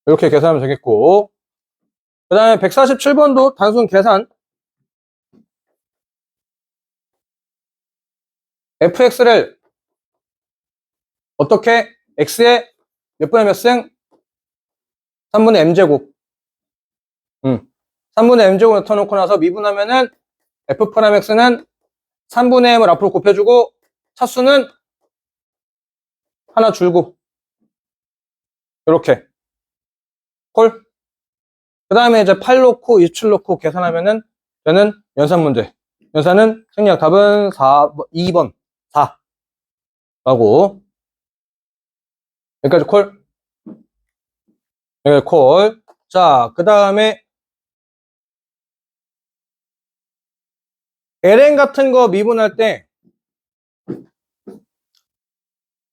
이렇게 계산하면 되겠고 그 다음에 147번도 단순 계산 fx를 어떻게 x의 몇 분의 몇 승? 3분의 m제곱 3분의 m제곱 나타놓고 나서 미분하면은 f'x는 3분의 m을 앞으로 곱해주고 차수는 하나 줄고 이렇게 콜? 그 다음에 이제 8 놓고 27 놓고 계산하면은 저는 연산 문제 연산은 생략 답은 2번 4라고 여기까지 콜? 여기 콜. 자, 그 다음에 ln 같은 거 미분할 때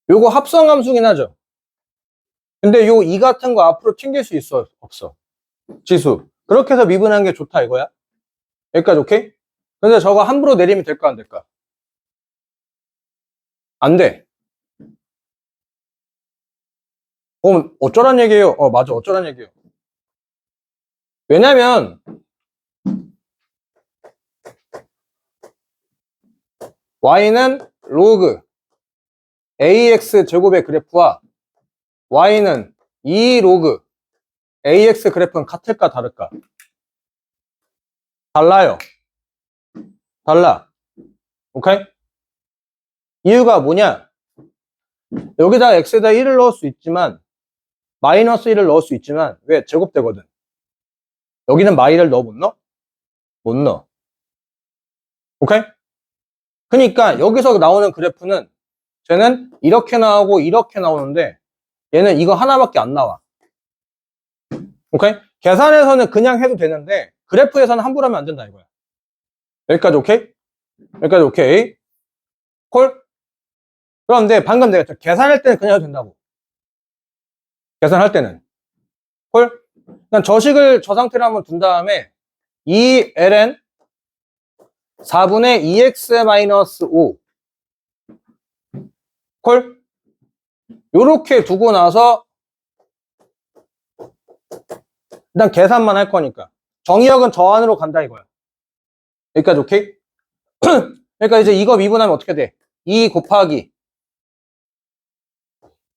요거 합성함수긴 하죠. 근데 요 2 같은 거 앞으로 튕길 수 있어? 없어? 지수. 그렇게 해서 미분하는 게 좋다 이거야? 여기까지 오케이? 근데 저거 함부로 내리면 될까 안 될까? 안 돼. 어쩌란 얘기예요? 맞아. 어쩌란 얘기예요. 왜냐면 y는 로그 ax 제곱의 그래프와 y는 2 로그 ax 그래프는 같을까 다를까? 달라요. 달라. 오케이? 이유가 뭐냐? 여기다 x에다 1을 넣을 수 있지만 마이너스 1을 넣을 수 있지만 왜? 제곱되거든. 여기는 마이를 넣어 못 넣어? 못 넣어. 오케이? 그러니까 여기서 나오는 그래프는 쟤는 이렇게 나오고 이렇게 나오는데 얘는 이거 하나밖에 안 나와. 오케이? 계산에서는 그냥 해도 되는데 그래프에서는 함부로 하면 안 된다 이거야. 여기까지 오케이? 여기까지 오케이? 콜? 그런데 방금 내가 계산할 때는 그냥 해도 된다고. 계산할 때는. 콜? 그냥 저식을 저 상태로 한번 둔 다음에 2ln 4분의 2x-5 콜? 요렇게 두고 나서 일단 계산만 할 거니까 정의역은 저 안으로 간다 이거야. 여기까지 오케이? 그러니까 이제 이거 미분하면 어떻게 돼? 2 곱하기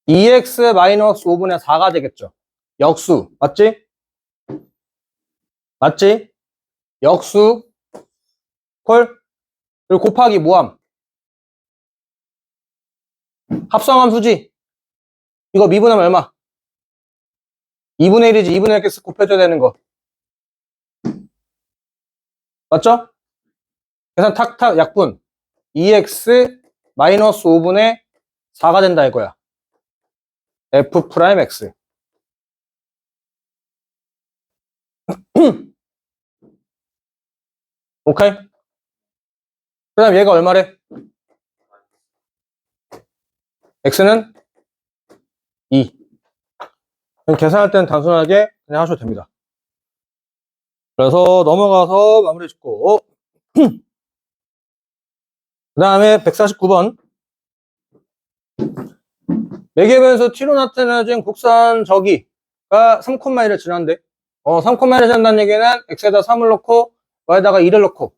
2x-5분의 4가 되겠죠. 역수 맞지? 맞지? 역수 콜? 그리고 곱하기 뭐함? 합성함수지? 이거 미분하면 얼마? 2분의 1이지. 2분의 1x 곱해줘야 되는 거. 맞죠? 계산 탁탁 약분. 2x-5분의 4가 된다 이거야. f'(x) 오케이? 그 다음 얘가 얼마래? x는 2. 계산할 때는 단순하게 그냥 하셔도 됩니다. 그래서 넘어가서 마무리 짓고 그 다음에 149번 매개변수 t로 나타내진 곡선 저기가 3,1을 지난데 3,1을 지난다는 얘기는 x에다 3을 넣고 y에다가 2를 넣고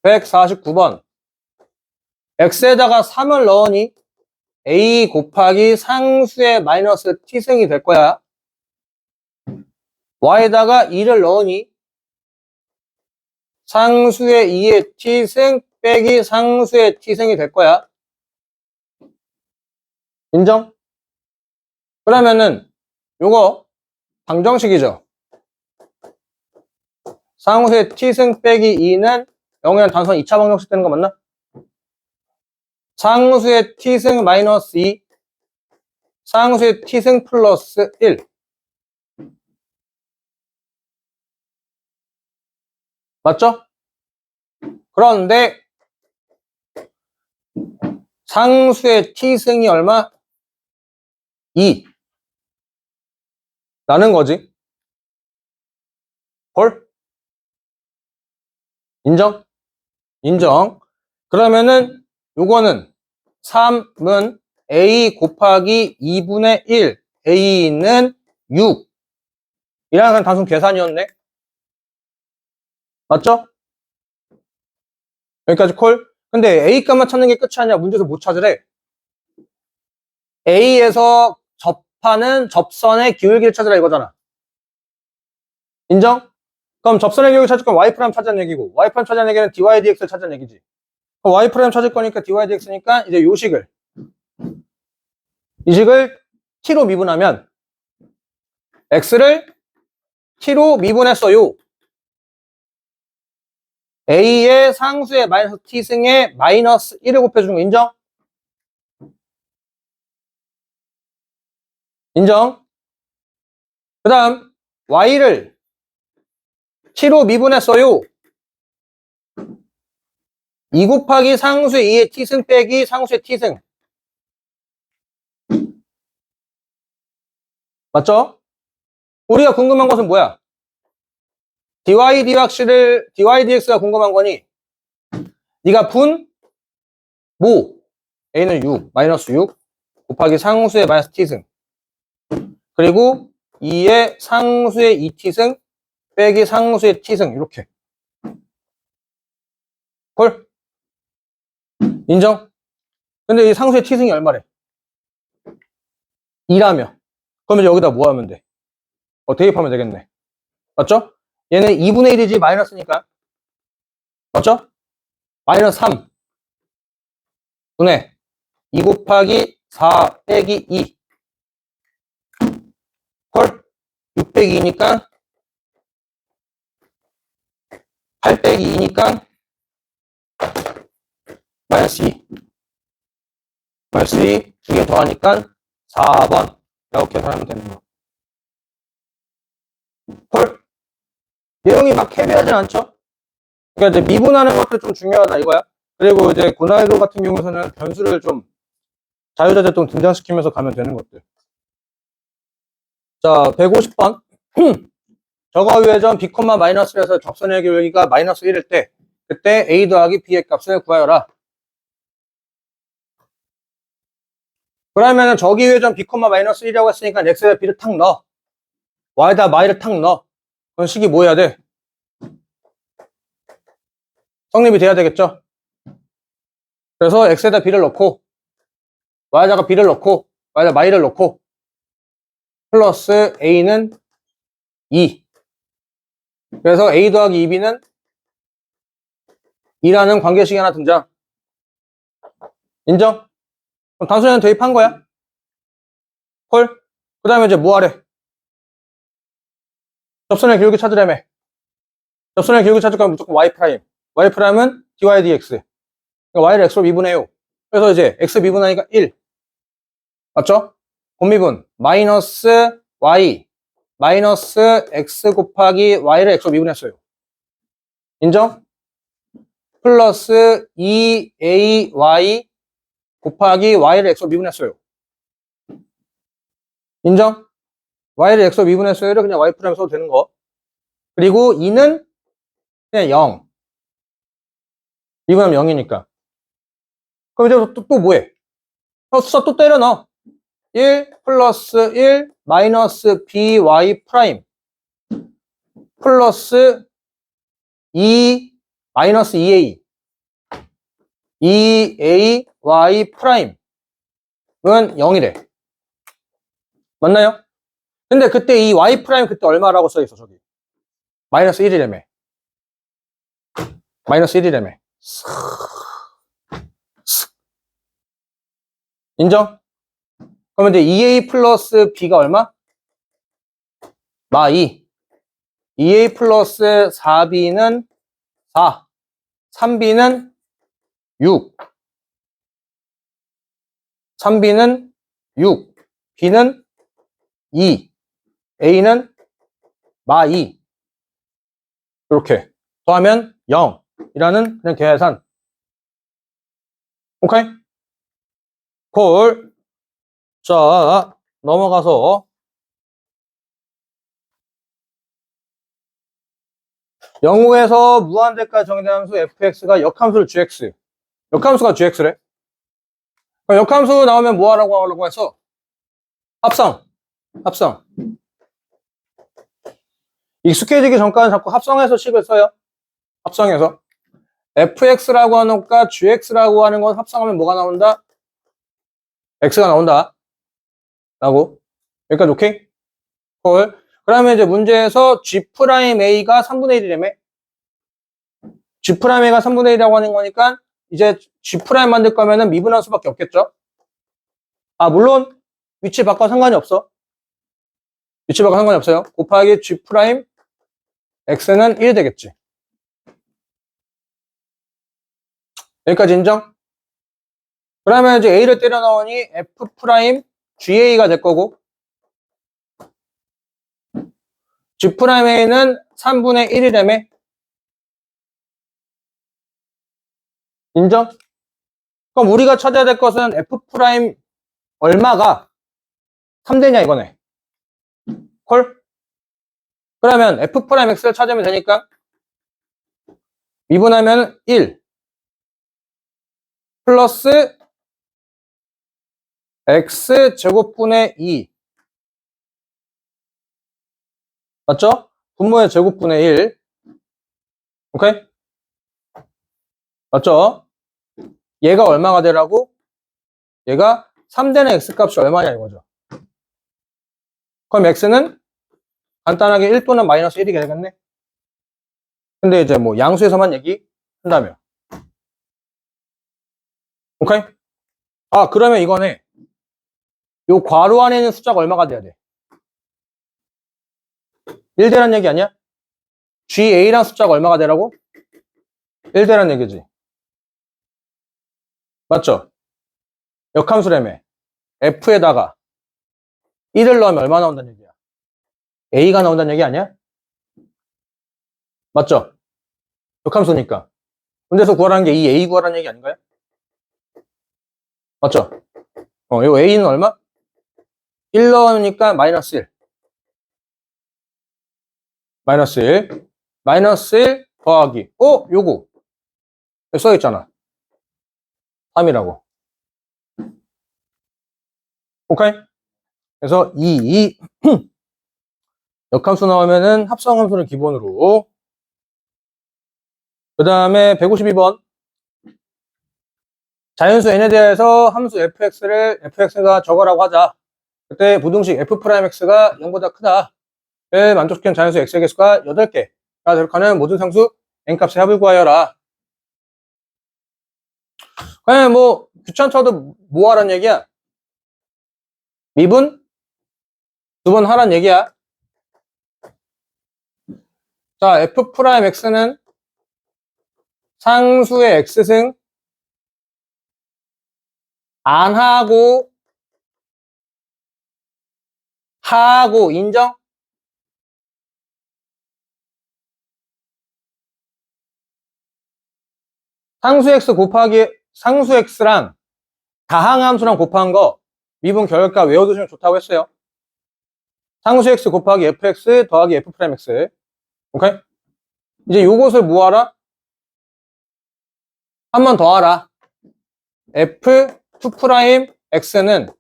149번 x에다가 3을 넣으니 a 곱하기 상수의 마이너스 t승이 될 거야. y에다가 2를 넣으니 상수의 2의 t승 빼기 상수의 t승이 될 거야. 인정? 그러면은 요거 방정식이죠. 상수의 t승 빼기 2는 0이랑 단순 2차 방정식 되는 거 맞나? 상수의 t승 마이너스 2 상수의 t승 플러스 1 맞죠? 그런데 상수의 t승이 얼마? 2 라는 거지. 헐? 인정? 인정. 그러면은 요거는 3은 a 곱하기 2분의 1 a는 6 이라는 단순 계산이었네. 맞죠? 여기까지 콜? 근데 a 값만 찾는 게 끝이 아니야. 문제에서 못 찾으래. a에서 접하는 접선의 기울기를 찾으라 이거잖아. 인정? 그럼 접선의 기울기 찾을 건 y' 찾자는 얘기고 y' 찾자는 얘기는 dy dx를 찾자는 얘기지. 그럼 y' 찾을 거니까 dy dx니까 이제 이 식을 t로 미분하면 x를 t로 미분했어요. a의 상수의 마이너스 t승에 마이너스 1을 곱해주는 거 인정? 인정? 그 다음 y를 t로 미분했어요. 2 곱하기 상수의 2의 t승 빼기 상수의 t승 맞죠? 우리가 궁금한 것은 뭐야? dy dx가 궁금한 거니 네가 a는 6 마이너스 6 곱하기 상수의 마이너스 t승 그리고 2의 상수의 2t승 빼기 상수의 t승 이렇게 콜? 인정? 근데 이 상수의 t승이 얼마래? 2라며 그러면 여기다 뭐 하면 돼? 대입하면 되겠네. 맞죠? 얘는 2분의 1이지 마이너스니까 맞죠? 마이너스 3 분의 2 곱하기 4 빼기 2 헐 6 빼기 2니까 8 빼기 2니까 마이너스 2. 마이너스 2 두 개 더하니까 4번. 이렇게 계산하면 되는 거. 헐. 내용이 막 헤비하진 않죠? 그러니까 이제 미분하는 것도 좀 중요하다 이거야. 그리고 이제 고난이도 같은 경우에는 변수를 좀 자유자재동 등장시키면서 가면 되는 것들. 자, 150번. 저거 위회전 b, 마이너스에서 접선의 여기가 마이너스 1일 때 그때 a 더하기 b의 값을 구하여라. 그러면은 저기 위회전 b, 마이너스 1이라고 했으니까 x에다 b를 탁 넣어. y에다 y를 탁 넣어. 그런 식이 뭐 해야 돼? 성립이 돼야 되겠죠? 그래서 x에다 b를 넣고 y에다가 b를 넣고 y에다 y를 넣고 플러스 a는 2. 그래서 a 더하기 2b는 2라는 관계식이 하나 등장. 인정? 그럼 단순히는 대입한 거야. 헐. 그 다음에 이제 뭐 하래? 접선의 기울기 찾으려며. 접선의 기울기 찾을 거면 무조건 y'. y''은 dy dx. 그러니까 y를 x로 미분해요. 그래서 이제 x 미분하니까 1. 맞죠? 곱미분. 마이너스 y. 마이너스 x 곱하기 y를 x로 미분했어요. 인정? 플러스 2ay 곱하기 y를 x로 미분했어요. 인정? y를 x로 미분했어요를 그냥 y' 써도 되는 거. 그리고 2는 그냥 0. 미분하면 0이니까. 그럼 이제 또 뭐해? 숫자 또 때려 넣어. 1 플러스 1 마이너스 by 프라임 플러스 2 마이너스 2a 2a y 프라임은 0이래. 맞나요? 근데 그때 이 y 프라임 그때 얼마라고 써있어 저기? 마이너스 1이라며. 마이너스 1이라며. 인정? 그러면 이제 2a 플러스 b가 얼마? 마 2. 2a 플러스 4b는 4. 3b는 6. 3b는 6. b는 2. a는 마 2. 이렇게 더하면 0이라는 그냥 계산. 오케이? 콜. 자, 넘어가서 영우에서 무한대까지 정의된 함수 fx가 역함수를 gx. 역함수가 gx래. 역함수 나오면 뭐 하라고 해서 합성. 합성. 익숙해지기 전까지는 자꾸 합성해서 식을 써요. 합성해서. fx라고 하는 것과 gx라고 하는 건 합성하면 뭐가 나온다? x가 나온다. 라고. 여기까지 오케이? 콜. 그러면 이제 문제에서 G'A가 3분의 1이라며. G'A가 3분의 1이라고 하는 거니까 이제 G' 만들 거면은 미분할 수밖에 없겠죠? 아, 물론 위치 바꿔 상관이 없어. 위치 바꿔 상관이 없어요. 곱하기 G' X는 1이 되겠지. 여기까지 인정? 그러면 이제 A를 때려 넣으니 F' GA가 될 거고 G'A는 3분의 1이라며. 인정? 그럼 우리가 찾아야 될 것은 F' 얼마가 3되냐 이거네. 콜? 그러면 F'X를 찾으면 되니까 미분하면 1 플러스 X제곱분의 2 맞죠? 분모의 제곱분의 1 오케이? 맞죠? 얘가 얼마가 되라고? 얘가 3되는 X값이 얼마냐 이거죠. 그럼 X는 간단하게 1 또는 마이너스 1이 되겠네. 근데 이제 뭐 양수에서만 얘기한다면 오케이? 아 그러면 이거네. 요 괄호 안에 있는 숫자가 얼마가 돼야 돼? 1대란 얘기 아니야? GA란 숫자가 얼마가 되라고? 1대란 얘기지. 맞죠? 역함수라며. f에다가 1을 넣으면 얼마 나온다는 얘기야? a가 나온다는 얘기 아니야? 맞죠? 역함수니까. 근데서 구하라는 게 이 a 구하라는 얘기 아닌가요? 맞죠? 요 a는 얼마? 1 넣으니까 마이너스 1. 마이너스 1. 마이너스 1 더하기. 요거. 여기 써있잖아. 3이라고. 오케이? 그래서 2, 역함수 나오면은 합성함수를 기본으로. 그 다음에 152번. 자연수 n에 대해서 함수 fx가 저거라고 하자. 그때 부등식 f'x가 0보다 크다를 만족시키는 자연수 x의 개수가 8개가 대립하는 모든 상수 n값의 합을 구하여라. 그냥 뭐 귀찮더라도 뭐 하란 얘기야? 미분? 2번 하란 얘기야. 자, f'x는 상수의 x승 안하고 하하고 인정? 상수 x랑 다항함수랑 곱한 거 미분 결과 외워두시면 좋다고 했어요. 상수 x 곱하기 fx 더하기 f'x. 오케이? 이제 요것을 뭐하라? 한 번 더 하라. f2'x는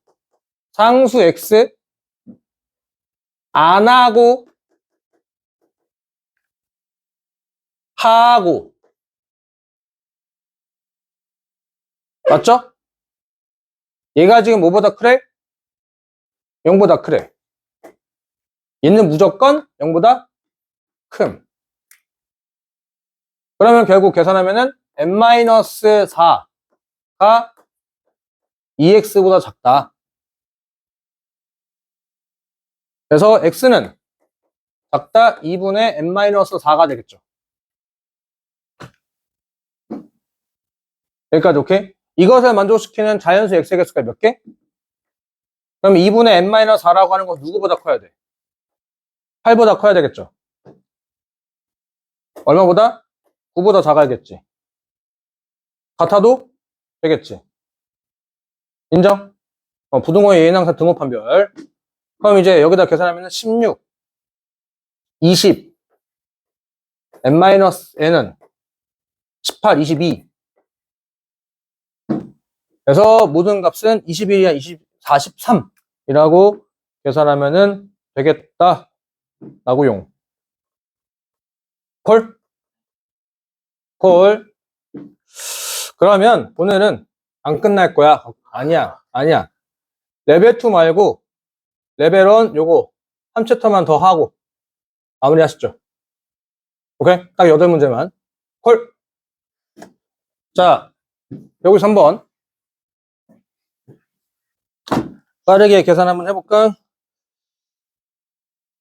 상수 x 안하고 하하고 맞죠? 얘가 지금 뭐보다 크래? 0보다 크래. 얘는 무조건 0보다 큼. 그러면 결국 계산하면은 n-4가 2x보다 작다. 그래서 x는 작다 2분의 n-4가 되겠죠. 여기까지 오케이? 이것을 만족시키는 자연수 x의 개수가 몇 개? 그럼 2분의 n-4라고 하는 건 누구보다 커야 돼? 8보다 커야 되겠죠. 얼마보다? 9보다 작아야겠지. 같아도 되겠지. 인정? 부등호의 예인항상 등호판별. 그럼 이제 여기다 계산하면 16, 20, n-n은 18, 22. 그래서 모든 값은 21이야 43이라고 계산하면은 되겠다. 라고 용. 콜? 콜. 그러면 오늘은 안 끝날 거야. 아니야. 레벨 2 말고 레벨 1 요거 한 챕터만 더 하고 마무리 하시죠. 오케이? 딱 8문제만. 콜. 자, 여기 3번. 빠르게 계산 한번 해볼까?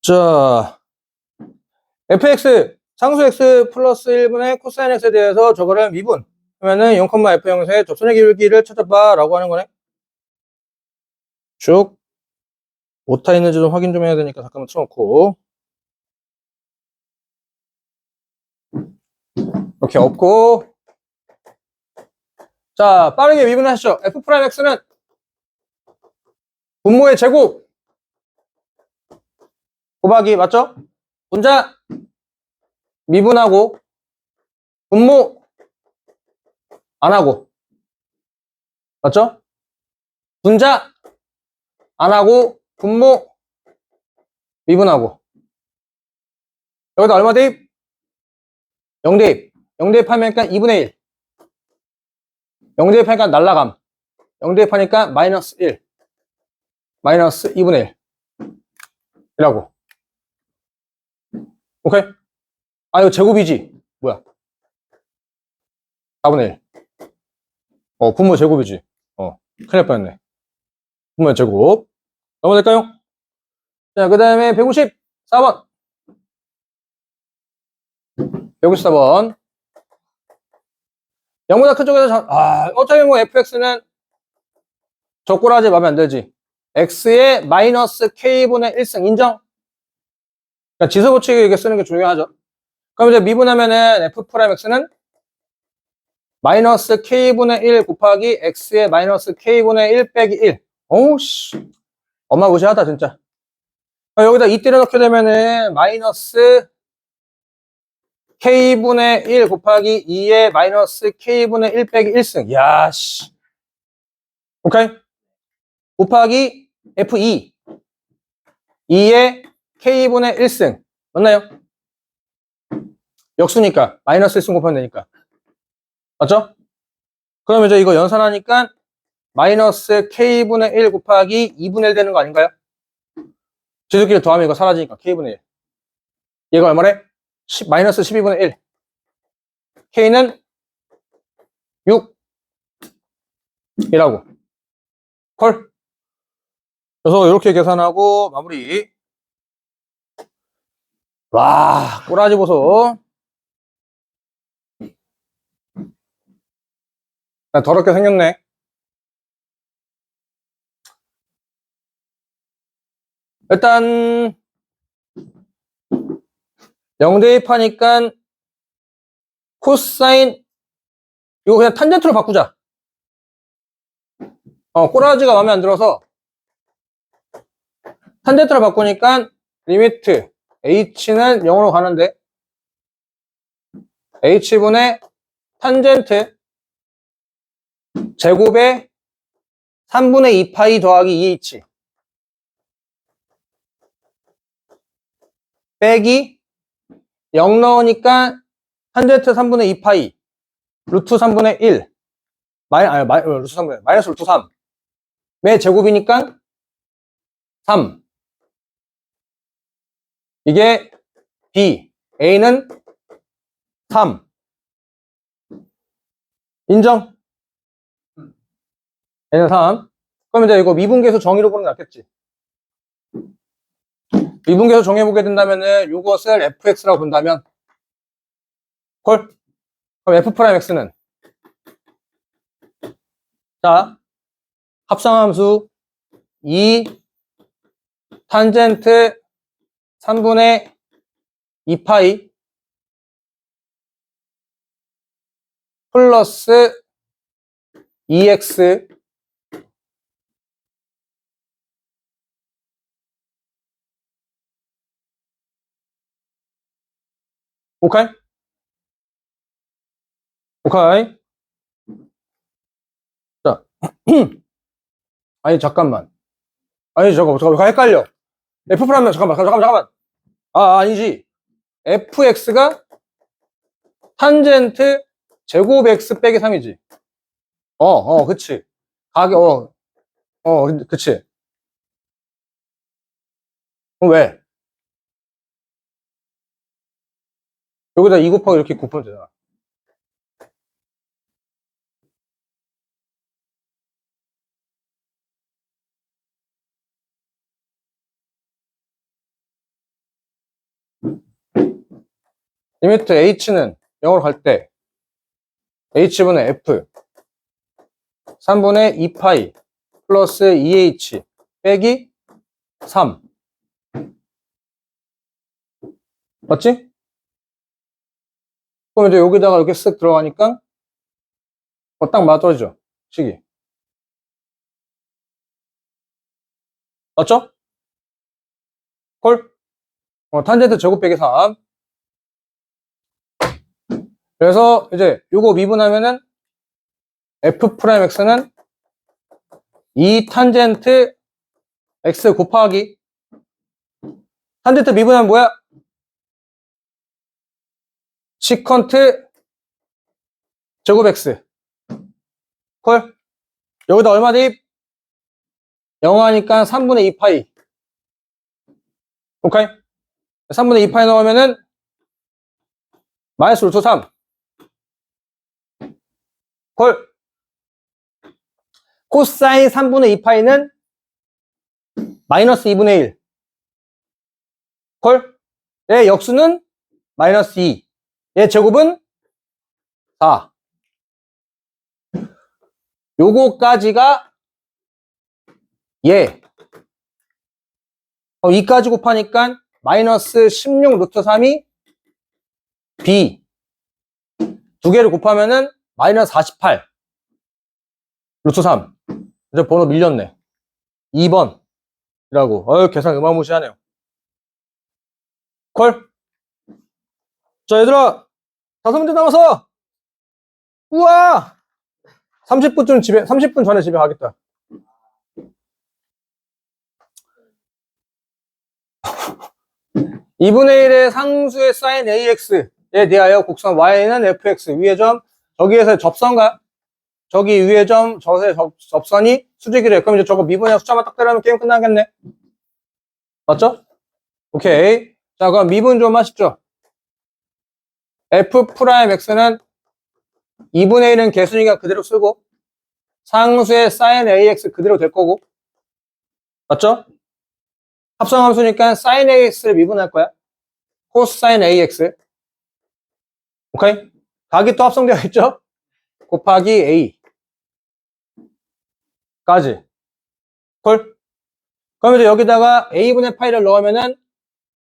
자, fx, 상수 x 플러스 1분의 코사인 x에 대해서 저거를 미분 하면은 0,f0의 접선의 기울기를 찾아봐 라고 하는 거네. 쭉 오타 있는지 좀 확인 좀 해야 되니까 잠깐만 틀어놓고 이렇게 없고. 자, 빠르게 미분하시죠. f'x는 분모의 제곱 곱하기 맞죠? 분자 미분하고 분모 안 하고 맞죠? 분자 안 하고 분모 미분하고. 여기다 얼마 대입? 0 대입. 0 대입하니까 2분의 1. 0 대입하니까 날라감. 0 대입하니까 마이너스 1. 마이너스 2분의 1. 이라고. 오케이? 아, 이거 제곱이지. 뭐야? 4분의 1. 분모 제곱이지. 큰일 날 뻔했네. 분모 제곱. 넘어갈까요? 자, 그 다음에 154번. 154번. 0보다 큰 쪽에서 어차피 뭐 fx는 저 꼬라지 마음에 안 들지. x의 마이너스 k분의 1승 인정? 그러니까 지수 법칙을 이렇게 쓰는 게 중요하죠. 그럼 이제 미분하면은 f 프라임 x는 마이너스 k분의 1 곱하기 x의 마이너스 k분의 1 빼기 1. 오우씨. 엄마 무시하다, 진짜. 여기다 2 때려 넣게 되면은 마이너스 k분의 1 곱하기 2의 마이너스 k분의 1 빼기 1승. 야, 씨. 오케이? 곱하기 f2. 2의 k분의 1승. 맞나요? 역수니까. 마이너스 1승 곱하면 되니까. 맞죠? 그럼 이제 이거 연산하니까 마이너스 k분의 1 곱하기 2분의 1 되는 거 아닌가요? 지수끼리 더하면 이거 사라지니까 k분의 1. 얘가 얼마래? 마이너스 12분의 1. k는 6 이라고. 콜. 그래서 이렇게 계산하고 마무리. 와, 꼬라지 보소. 더럽게 생겼네. 일단 0 대입하니까 코사인 이거 그냥 탄젠트로 바꾸자. 꼬라지가 마음에 안 들어서 탄젠트로 바꾸니까 리미트 h는 0으로 가는데 h분의 탄젠트 제곱에 3분의 2파이 더하기 2h 빼기 0 넣으니까 탄젠트 3분의 2파이 루트 3분의 1 루트 3분의 마이너스 루트 3의 제곱이니까 3 이게 B A는 3 인정? A는 3 그럼 이제 이거 미분계수 정의로 보는 게 낫겠지. 미분계수 정의해보게 된다면은 이것을 fx라고 본다면 콜? 그럼 f 프라임 x는 자 합성함수 2 탄젠트 3분의 2파이 플러스 2x 오케이? 오케이. 자, 아니 잠깐만. 잠깐만 헷갈려. f 프라임 잠깐만. 아니지. fx가 탄젠트 제곱 x 빼기 3이지. 그치. 그치. 그럼 왜? 여기다 2 곱하기 이렇게 곱하면 되잖아. 리미트 h는 0으로 갈 때 h분의 f 3분의 2파이 플러스 2h 빼기 3 맞지? 그럼 이제 여기다가 이렇게 쓱 들어가니까 딱 맞아떨어지죠 식이. 맞죠? 콜? 탄젠트 제곱 빼기 3 그래서 이제 요거 미분하면은 f 프라임 x는 2 탄젠트 x 곱하기 탄젠트 미분하면 뭐야? 시컨트 제곱 x 콜? 여기다 얼마 대입? 0 하니까 3분의 2파이 오케이? 3분의 2파이 넣으면은 마이너스 루트 3 콜? 코사인 3분의 2파이는 마이너스 2분의 1 콜? 얘 역수는 마이너스 2 얘 제곱은 4 요거까지가 얘. 2까지 곱하니까 마이너스 16 루트 3이 B. 두 개를 곱하면은 마이너스 48 루트 3. 이제 번호 밀렸네. 2번이라고. 계산 어마무시하네요. 콜. 자, 얘들아. 5문제 남았어. 우와! 30분 전에 집에 가겠다. (2분의 1의) 상수의 사인 AX에 대하여 곡선 Y는 FX 위의 점, 저기에서 접선과 저기 위의 점, 저의 접선이 수직이래. 그럼 이제 저거 미분의 숫자만 딱 때리면 게임 끝나겠네. 맞죠? 오케이. 자, 그럼 미분 좀 하시죠. F'X는 2분의 1은 개수니까 그대로 쓰고, 상수의 sin AX 그대로 될 거고. 맞죠? 합성함수니까 sin AX를 미분할 거야. 코사인 AX. 오케이? 각이 또 합성되어 있죠? 곱하기 A. 까지. 콜? 그럼 이제 여기다가 A분의 파이를 넣으면은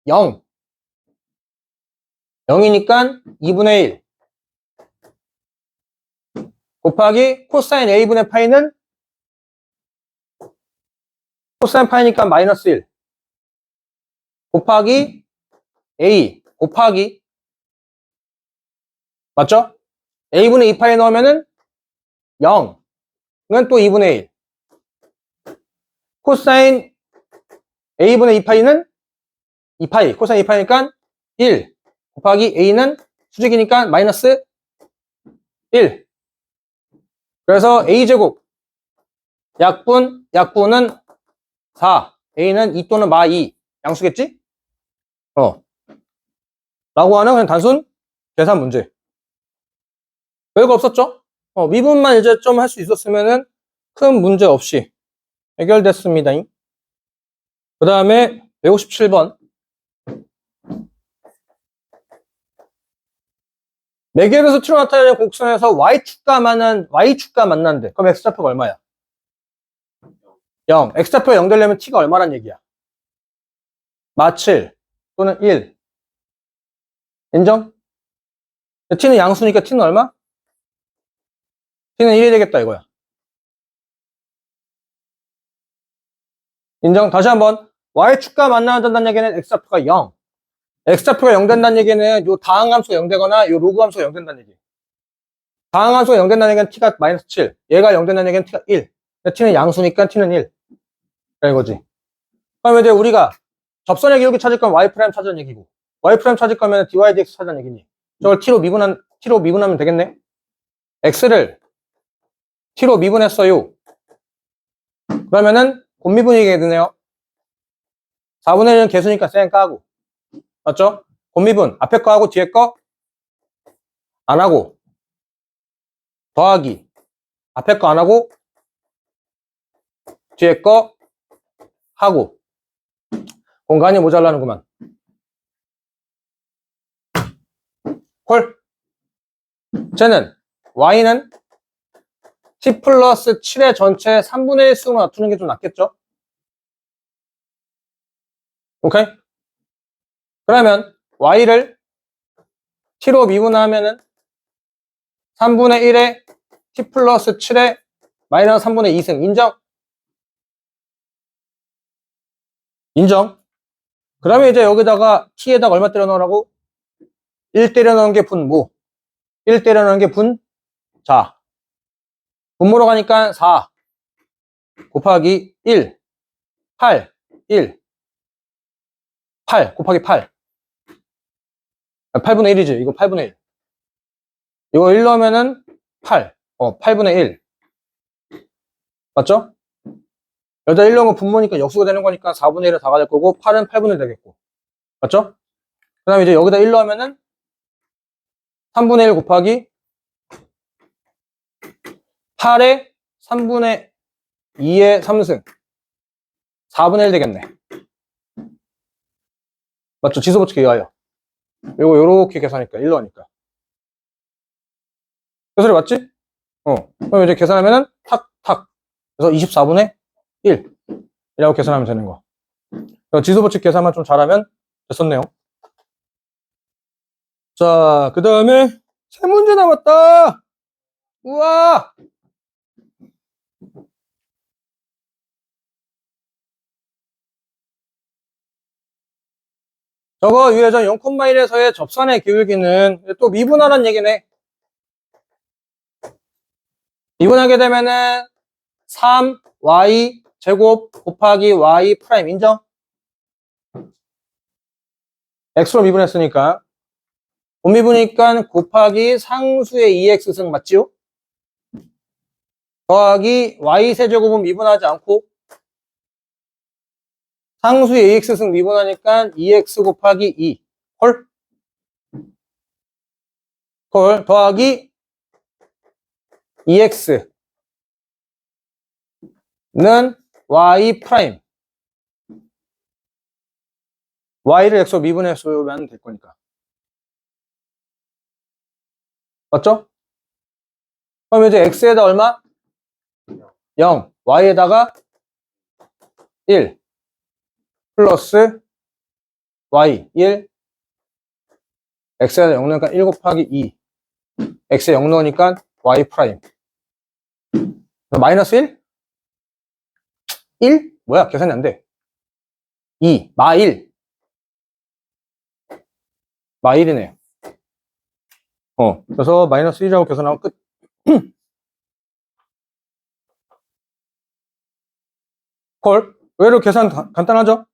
0. 0이니까 2분의 1. 곱하기 코사인 A분의 파이는 코사인 파이니까 마이너스 1. 곱하기 A. 곱하기. 맞죠? A분의 2파이 넣으면은 0. 이건 또 2분의 1. 코사인 A분의 2파이는 2파이. 코사인 2파이니까 1. 곱하기 A는 수직이니까 마이너스 1. 그래서 A제곱. 약분은 4. A는 2 또는 마 2. 양수겠지? 라고 하는 그냥 단순 계산 문제. 별거 없었죠? 미분만 이제 좀 할 수 있었으면은 큰 문제 없이 해결됐습니다. 그 다음에 157번. 매개변수 t로 나타내는 곡선에서 y축과 만난대. 그럼 x좌표가 얼마야? 0. x좌표가 0 되려면 t가 얼마란 얘기야? 마 7 또는 1. 인정? t는 양수니까 t는 얼마? t는 1이 되겠다 이거야. 인정? 다시 한번. y축과 만나는다는 얘기는 x좌표가 0. x좌표가 0 된다는 얘기는 요 다항함수가 0 되거나 요 로그함수가 0 된다는 얘기. 다항함수가 0 된다는 얘기는 t가 마이너스 7. 얘가 0 된다는 얘기는 t가 1. t는 양수니까 t는 1. 이거지. 그럼 이제 우리가 접선의 기울기 찾을 거면 y' 찾으는 얘기고, y' 찾을 거면 dy dx 찾으는 얘기니. 저걸 t로 미분하면 되겠네. x를 t로 미분했어요. 그러면은 곱미분이게 되네요. 4분의 1은 개수니까 쌩 까고. 맞죠? 곱미분. 앞에 거 하고 뒤에 거 안 하고. 더하기. 앞에 거 안 하고 뒤에 거 하고. 공간이 모자라는구만. 콜. 쟤는 y는 t 플러스 7의 전체 3분의 1 수로 놔두는 게 좀 낫겠죠? 오케이? 그러면 y를 t로 미분하면은 3분의 1에 t 플러스 7에 마이너스 3분의 2승. 인정? 인정? 그러면 이제 여기다가 t에다가 얼마 때려 넣으라고? 1 때려 넣은 게 분모. 1 때려 넣은 게 분자. 분모로 가니까 4 곱하기 1. 8. 1. 8 곱하기 8. 8분의 1이지. 이거 8분의 1. 이거 1 넣으면은 8. 8분의 1. 맞죠? 여기다 1 넣은 거 분모니까 역수가 되는 거니까 4분의 1은 4가 될 거고, 8은 8분의 1 되겠고. 맞죠? 그 다음에 이제 여기다 1 넣으면은 3분의 1 곱하기 8에 3분의 2의 3승. 4분의 1 되겠네. 맞죠? 지수법칙에 의하여. 요거 요렇게 계산하니까 1 넣으니까. 그 소리 맞지? 그럼 이제 계산하면은 탁 그래서 24분의 1 이라고 계산하면 되는 거. 지수법칙 계산만 좀 잘하면 됐었네요. 자, 그 다음에 세 문제 남았다. 우와. 저거 유해전 0,1에서의 접선의 기울기는 또 미분하는 얘기네. 미분하게 되면은 3y 제곱 곱하기 y 프라임 인정? x로 미분했으니까 못 미분이니까 곱하기 상수의 2x승 맞지요? 더하기 y 세제곱은 미분하지 않고 상수의 2x승 미분하니까 2x 곱하기 2 헐? 헐 더하기 2x는 y 프라임 y를 x로 미분해주면 될 거니까 맞죠? 그럼 이제 x에다 얼마? 0 y에다가 1 플러스 y 1 x에다 0 넣으니까 1 곱하기 2 x에 0 넣으니까 y 프라임 마이너스 1? 1? 뭐야 계산이 안 돼 2 마 1 마 1이네요 그래서 마이너스 1이라고 계산하면 끝 콜 의외로 계산 간단하죠?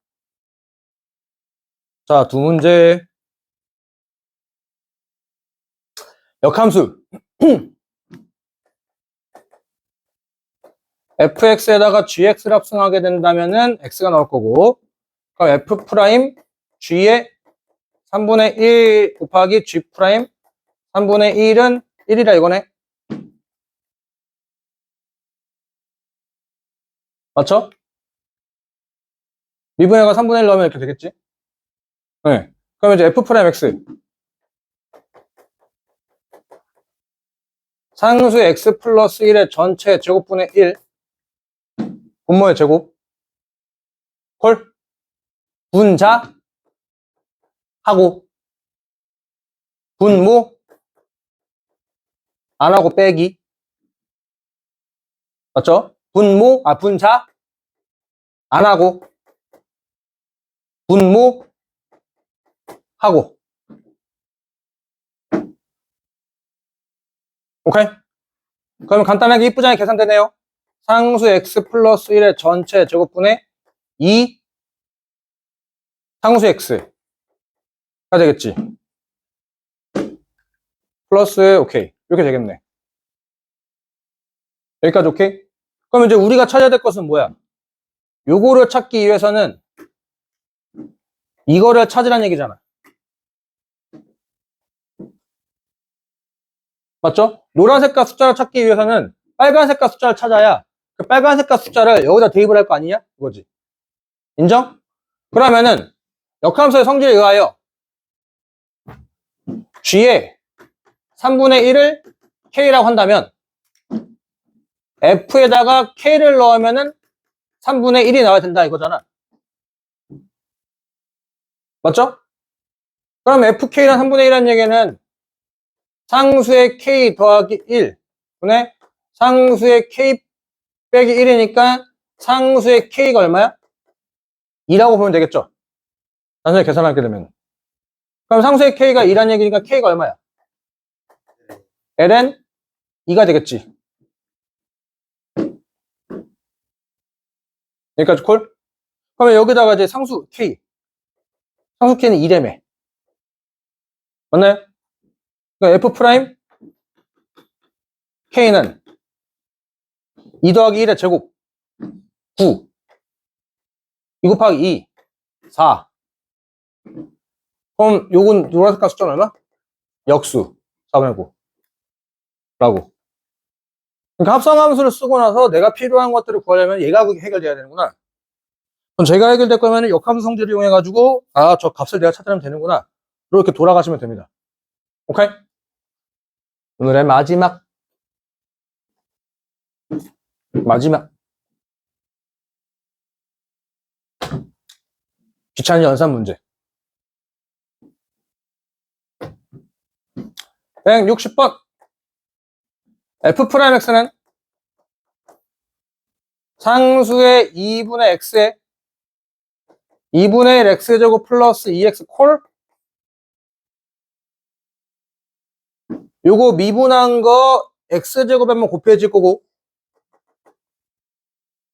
자, 두 문제 역함수 fx에다가 gx를 합성하게 된다면은 x가 나올 거고 그럼 f 프라임 g의 3분의 1 곱하기 g 프라임 3분의 1은 1이라 이거네 맞죠? 미분해가 3분의 1 넣으면 이렇게 되겠지? 네. 그럼 이제 f 프라임 x 상수 x 플러스 1의 전체 제곱분의 1 분모의 제곱 콜 분자 하고 분모 안 하고 빼기 맞죠? 분자 안 하고 분모 하고 오케이? 그러면 간단하게 이쁘장하게 계산되네요. 상수 x 플러스 1의 전체 제곱분의 2 상수 x가 되겠지. 플러스 오케이 이렇게 되겠네. 여기까지 오케이? 그럼 이제 우리가 찾아야 될 것은 뭐야? 요거를 찾기 위해서는 이거를 찾으란 얘기잖아. 맞죠? 노란색깔 숫자를 찾기 위해서는 빨간색깔 숫자를 찾아야 그 빨간색깔 숫자를 여기다 대입을 할 거 아니냐? 그거지. 인정? 그러면은 역함수의 성질에 의하여 g의 3분의 1을 k라고 한다면 f에다가 k를 넣으면은 3분의 1이 나와야 된다 이거잖아. 맞죠? 그럼 fk란 3분의 1이라는 얘기는 상수의 k 더하기 1 분의 상수의 k 빼기 1이니까 상수의 k가 얼마야? 2라고 보면 되겠죠? 단순히 계산하게 되면. 그럼 상수의 k가 2라는 얘기니까 k가 얼마야? ln 2가 되겠지. 여기까지 콜? 그러면 여기다가 이제 상수 k는 2래매. 맞나요? 그러니까 f 프라임 k는 2 더하기 1의 제곱 9 2 곱하기 2 4 그럼 요건 노란색깔 숫자는 얼마? 역수 4분의 9 라고. 그러니까 합성함수를 쓰고 나서 내가 필요한 것들을 구하려면 얘가 해결돼야 되는구나. 그럼 제가 해결될 거면 역함수 성질을 이용해가지고 저 값을 내가 찾으면 되는구나. 이렇게 돌아가시면 됩니다. 오케이? 오늘의 마지막 귀찮은 연산 문제. 160번. F'X는 상수의 2분의 X에 2분의 1 X제곱 플러스 2X 콜? 요거 미분한 거 X제곱에 한번 곱해질 거고,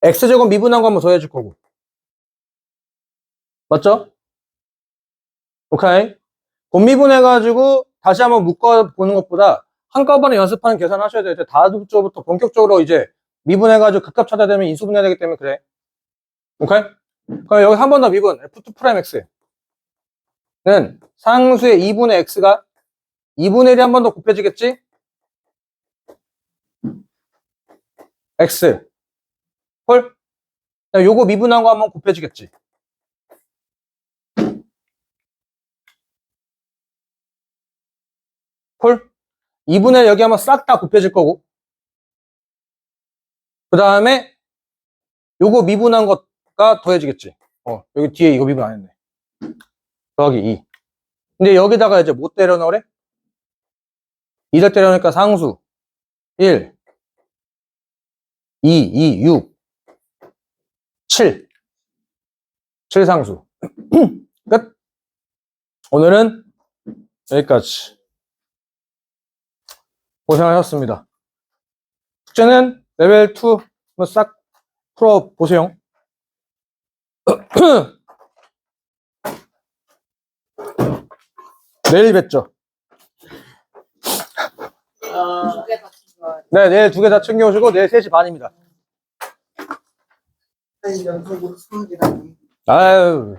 X제곱 미분한 거 한번 더해질 거고. 맞죠? 오케이. 곱미분해가지고 다시 한번 묶어보는 것보다 한꺼번에 연습하는 계산하셔야 돼요. 다음주부터 본격적으로 이제 미분해가지고 극값 찾아야 되면 인수분해야 되기 때문에 그래. 오케이? 그럼 여기 한 번 더 미분. F2'X는 상수의 2분의 X가 2분의 1이 한 번 더 곱해지겠지? X. 헐? 요거 미분한 거 한번 곱해지겠지? 콜? 2분의 1 여기 한번 싹 다 곱해질 거고, 그 다음에 요거 미분한 것가 더해지겠지. 여기 뒤에 이거 미분 안 했네. 더하기 2. 근데 여기다가 이제 뭐 때려 넣으래? 2를 때려 넣으니까 상수 1, 2, 6, 7. 7상수. 끝. 오늘은 여기까지. 고생하셨습니다. 숙제는 레벨 2 한번 싹 풀어보세요. 내일 뵙죠. 네, 내일 2개 다 챙겨오시고 내일 3시 반입니다. 연속으로 수학이라니. 아유.